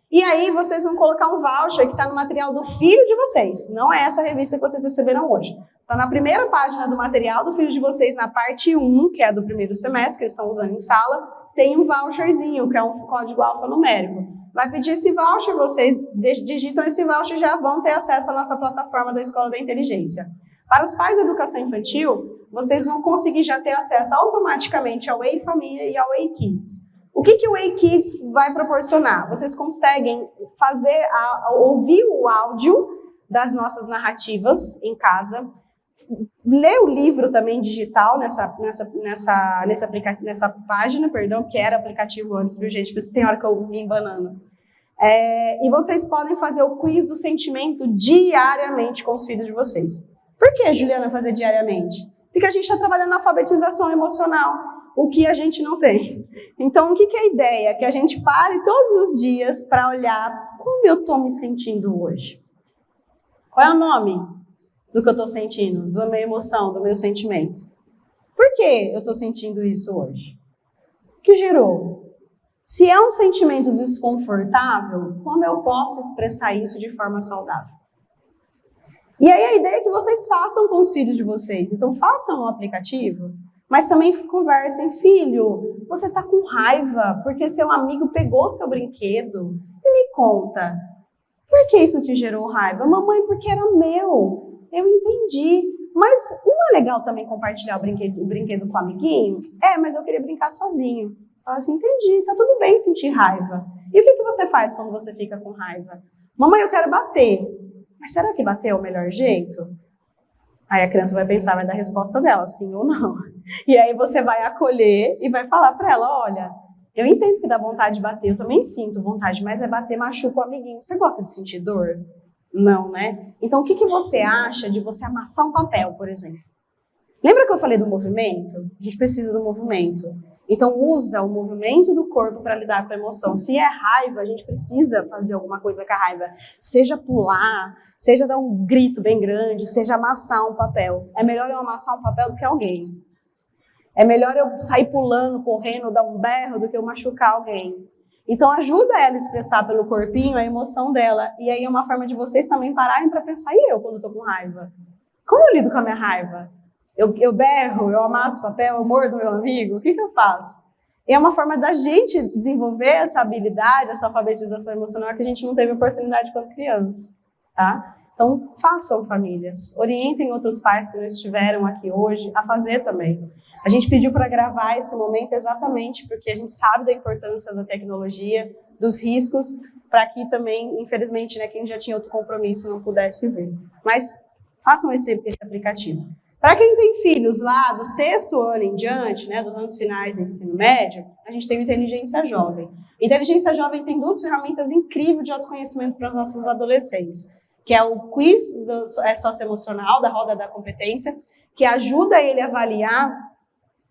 Speaker 1: E aí vocês vão colocar um voucher que está no material do filho de vocês. Não é essa revista que vocês receberam hoje. Então, na primeira página do material do filho de vocês, na parte 1, que é a do 1º semestre, que eles estão usando em sala, tem um voucherzinho, que é um código alfanumérico. Vai pedir esse voucher, vocês digitam esse voucher e já vão ter acesso à nossa plataforma da Escola da Inteligência. Para os pais da educação infantil, vocês vão conseguir já ter acesso automaticamente ao Ei Família e ao Ei Kids. O que o Ei Kids vai proporcionar? Vocês conseguem ouvir o áudio das nossas narrativas em casa, ler o livro também digital nessa página, que era aplicativo antes, viu, gente? Por isso que tem hora que eu me embanando. E vocês podem fazer o quiz do sentimento diariamente com os filhos de vocês. Por que, Juliana, fazer diariamente? Porque a gente está trabalhando na alfabetização emocional, o que a gente não tem. Então, o que é a ideia? Que a gente pare todos os dias para olhar como eu estou me sentindo hoje. Qual é o nome do que eu estou sentindo, da minha emoção, do meu sentimento? Por que eu estou sentindo isso hoje? O que gerou? Se é um sentimento desconfortável, como eu posso expressar isso de forma saudável? E aí a ideia é que vocês façam com os filhos de vocês. Então, façam no aplicativo, mas também conversem. Filho, você está com raiva porque seu amigo pegou seu brinquedo. E me conta, por que isso te gerou raiva? Mamãe, porque era meu. Eu entendi. Mas não é legal também compartilhar o brinquedo com o amiguinho? Mas eu queria brincar sozinho. Fala assim, entendi, tá tudo bem sentir raiva. E o que você faz quando você fica com raiva? Mamãe, eu quero bater. Mas será que bater é o melhor jeito? Aí a criança vai pensar, vai dar a resposta dela, sim ou não. E aí você vai acolher e vai falar para ela, olha, eu entendo que dá vontade de bater, eu também sinto vontade, mas bater machuca o amiguinho. Você gosta de sentir dor? Não, né? Então o que você acha de você amassar um papel, por exemplo? Lembra que eu falei do movimento? A gente precisa do movimento. Então usa o movimento do corpo para lidar com a emoção. Se é raiva, a gente precisa fazer alguma coisa com a raiva. Seja pular, seja dar um grito bem grande, seja amassar um papel. É melhor eu amassar um papel do que alguém. É melhor eu sair pulando, correndo, dar um berro do que eu machucar alguém. Então ajuda ela a expressar pelo corpinho a emoção dela. E aí é uma forma de vocês também pararem para pensar, e eu quando estou com raiva? Como eu lido com a minha raiva? Eu berro, eu amasso papel, eu mordo meu amigo, o que eu faço? E é uma forma da gente desenvolver essa habilidade, essa alfabetização emocional que a gente não teve oportunidade quando criança, tá? Então, façam famílias, orientem outros pais que não estiveram aqui hoje a fazer também. A gente pediu para gravar esse momento exatamente porque a gente sabe da importância da tecnologia, dos riscos, para que também, infelizmente, né, quem já tinha outro compromisso não pudesse ver. Mas façam esse aplicativo. Para quem tem filhos lá do 6º ano em diante, né, dos anos finais do ensino médio, a gente tem o Inteligência Jovem. Inteligência Jovem tem 2 ferramentas incríveis de autoconhecimento para os nossos adolescentes, que é o quiz socioemocional, da roda da competência, que ajuda ele a avaliar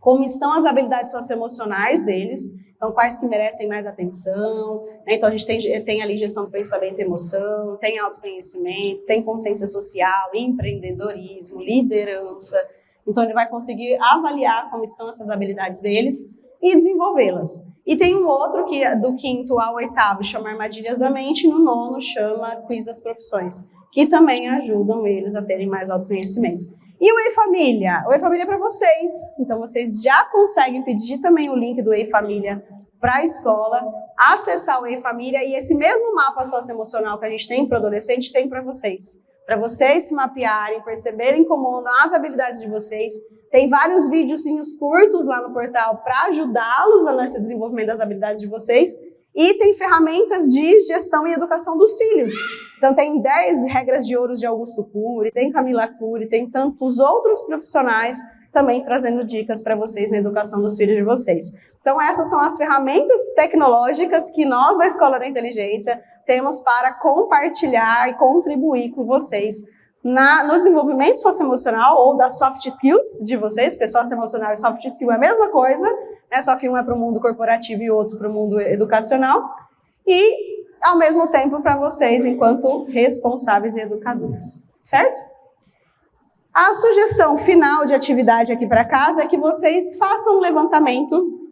Speaker 1: como estão as habilidades socioemocionais deles, então quais que merecem mais atenção, né? Então a gente tem ali gestão do pensamento e emoção, tem autoconhecimento, tem consciência social, empreendedorismo, liderança, então ele vai conseguir avaliar como estão essas habilidades deles e desenvolvê-las. E tem um outro que do 5º ao 8º chama Armadilhas da Mente, no 9º chama Quiz das Profissões, que também ajudam eles a terem mais autoconhecimento. E o Ei Família? O Ei Família é para vocês. Então, vocês já conseguem pedir também o link do Ei Família para a escola, acessar o Ei Família e esse mesmo mapa socioemocional que a gente tem para o adolescente tem para vocês. Para vocês se mapearem, perceberem como andam as habilidades de vocês. Tem vários videozinhos curtos lá no portal para ajudá-los nesse desenvolvimento das habilidades de vocês. E tem ferramentas de gestão e educação dos filhos. Então tem 10 regras de ouro de Augusto Cury, tem Camila Cury, tem tantos outros profissionais também trazendo dicas para vocês na educação dos filhos de vocês. Então essas são as ferramentas tecnológicas que nós da Escola da Inteligência temos para compartilhar e contribuir com vocês no desenvolvimento socioemocional ou das soft skills de vocês, porque socioemocional e soft skill é a mesma coisa, né? Só que um é para o mundo corporativo e outro para o mundo educacional, e ao mesmo tempo para vocês enquanto responsáveis e educadores, certo? A sugestão final de atividade aqui para casa é que vocês façam um levantamento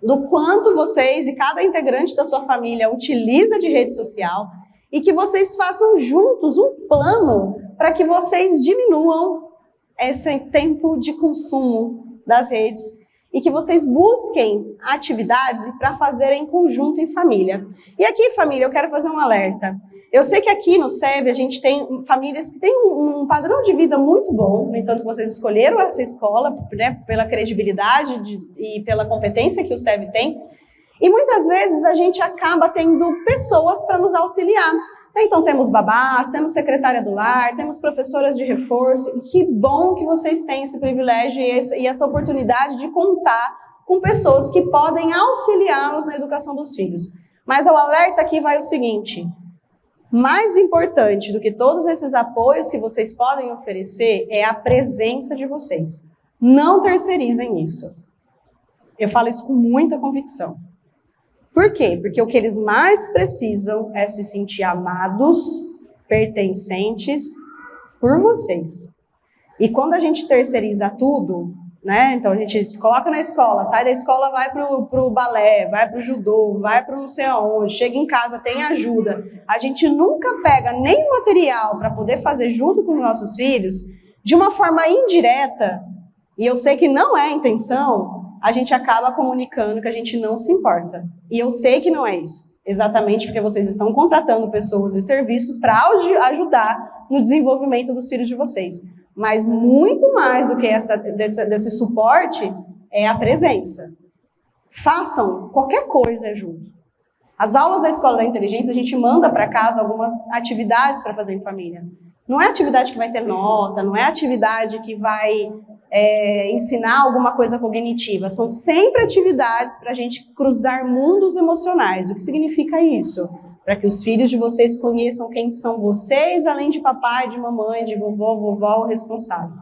Speaker 1: do quanto vocês e cada integrante da sua família utiliza de rede social e que vocês façam juntos um plano para que vocês diminuam esse tempo de consumo das redes e que vocês busquem atividades para fazer em conjunto em família. E aqui, família, eu quero fazer um alerta. Eu sei que aqui no SEB a gente tem famílias que têm um padrão de vida muito bom, no entanto vocês escolheram essa escola, né, pela credibilidade e pela competência que o SEB tem, e muitas vezes a gente acaba tendo pessoas para nos auxiliar. Então temos babás, temos secretária do lar, temos professoras de reforço, e que bom que vocês têm esse privilégio e essa oportunidade de contar com pessoas que podem auxiliá-los na educação dos filhos. Mas o alerta aqui vai o seguinte: mais importante do que todos esses apoios que vocês podem oferecer é a presença de vocês. Não terceirizem isso. Eu falo isso com muita convicção. Por quê? Porque o que eles mais precisam é se sentir amados, pertencentes por vocês. E quando a gente terceiriza tudo, né? Então a gente coloca na escola, sai da escola, vai pro balé, vai pro judô, vai pro não sei aonde, chega em casa, tem ajuda. A gente nunca pega nem material para poder fazer junto com os nossos filhos, de uma forma indireta, e eu sei que não é a intenção, a gente acaba comunicando que a gente não se importa. E eu sei que não é isso. Exatamente porque vocês estão contratando pessoas e serviços para ajudar no desenvolvimento dos filhos de vocês. Mas muito mais do que desse suporte é a presença. Façam qualquer coisa junto. As aulas da Escola da Inteligência, a gente manda para casa algumas atividades para fazer em família. Não é atividade que vai ter nota, não é atividade que vai ensinar alguma coisa cognitiva. São sempre atividades para a gente cruzar mundos emocionais. O que significa isso? Para que os filhos de vocês conheçam quem são vocês, além de papai, de mamãe, de vovó, vovó, o responsável.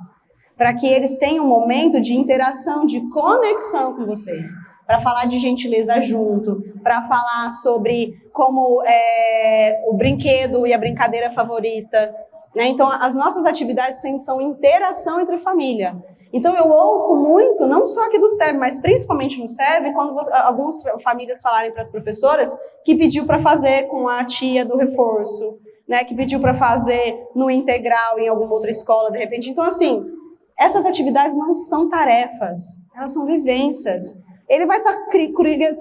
Speaker 1: Para que eles tenham um momento de interação, de conexão com vocês. Para falar de gentileza junto, para falar sobre como o brinquedo e a brincadeira favorita. Né? Então, as nossas atividades são interação entre família. Então, eu ouço muito, não só aqui do SEB, mas principalmente no SEB, quando algumas famílias falarem para as professoras que pediu para fazer com a tia do reforço, né? Que pediu para fazer no integral em alguma outra escola, de repente. Então, assim, essas atividades não são tarefas, elas são vivências. Ele vai estar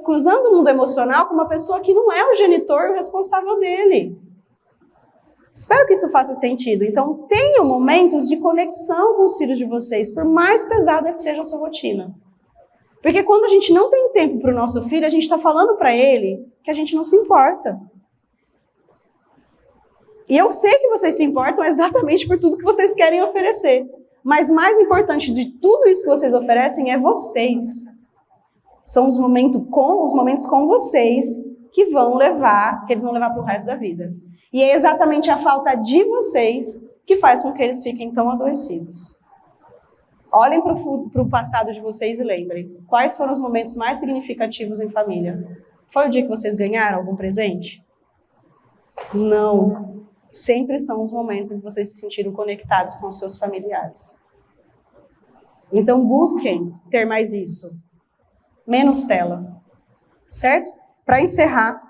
Speaker 1: cruzando o mundo emocional com uma pessoa que não é o genitor e o responsável dele. Espero que isso faça sentido. Então, tenham momentos de conexão com os filhos de vocês, por mais pesada que seja a sua rotina. Porque quando a gente não tem tempo para o nosso filho, a gente está falando para ele que a gente não se importa. E eu sei que vocês se importam exatamente por tudo que vocês querem oferecer. Mas mais importante de tudo isso que vocês oferecem é vocês. São os momentos com vocês que eles vão levar para o resto da vida. E é exatamente a falta de vocês que faz com que eles fiquem tão adoecidos. Olhem para o passado de vocês e lembrem, quais foram os momentos mais significativos em família? Foi o dia que vocês ganharam algum presente? Não. Sempre são os momentos em que vocês se sentiram conectados com os seus familiares. Então busquem ter mais isso. Menos tela. Certo? Para encerrar,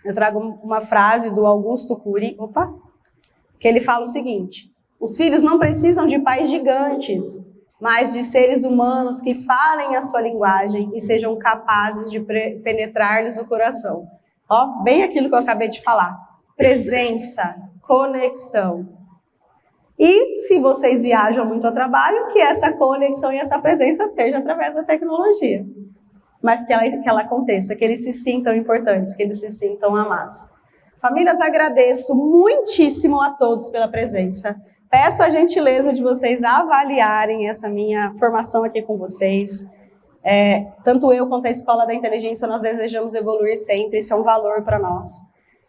Speaker 1: eu trago uma frase do Augusto Cury, que ele fala o seguinte: os filhos não precisam de pais gigantes, mas de seres humanos que falem a sua linguagem e sejam capazes de penetrar-lhes o coração. Bem aquilo que eu acabei de falar. Presença, conexão. E se vocês viajam muito ao trabalho, que essa conexão e essa presença seja através da tecnologia. Mas que ela aconteça, que eles se sintam importantes, que eles se sintam amados. Famílias, agradeço muitíssimo a todos pela presença. Peço a gentileza de vocês avaliarem essa minha formação aqui com vocês. Tanto eu quanto a Escola da Inteligência, nós desejamos evoluir sempre, isso é um valor para nós.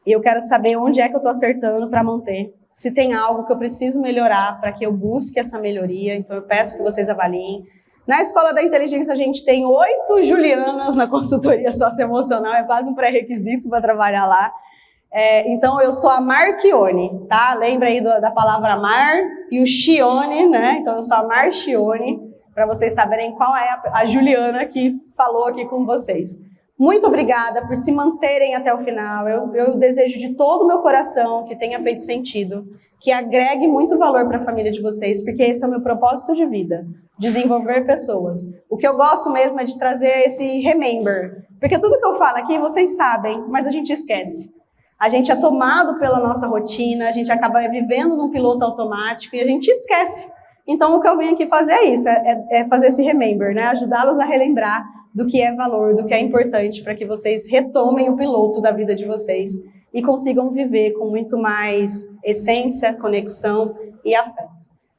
Speaker 1: E eu quero saber onde é que eu estou acertando para manter. Se tem algo que eu preciso melhorar para que eu busque essa melhoria, então eu peço que vocês avaliem. Na Escola da Inteligência a gente tem 8 Julianas na consultoria socioemocional, é quase um pré-requisito para trabalhar lá. Então eu sou a Marchione, tá? Lembra aí da palavra Mar e o Chione, né? Então eu sou a Marchione, para vocês saberem qual é a Juliana que falou aqui com vocês. Muito obrigada por se manterem até o final. Eu desejo de todo o meu coração que tenha feito sentido, que agregue muito valor para a família de vocês, porque esse é o meu propósito de vida, desenvolver pessoas. O que eu gosto mesmo é de trazer esse remember, porque tudo que eu falo aqui vocês sabem, mas a gente esquece. A gente é tomado pela nossa rotina, a gente acaba vivendo num piloto automático e a gente esquece. Então o que eu venho aqui fazer é isso, é fazer esse remember, né? Ajudá-los a relembrar do que é valor, do que é importante, para que vocês retomem o piloto da vida de vocês e consigam viver com muito mais essência, conexão e afeto.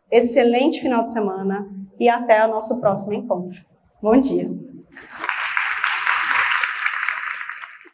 Speaker 1: Excelente final de semana e até o nosso próximo encontro. Bom dia!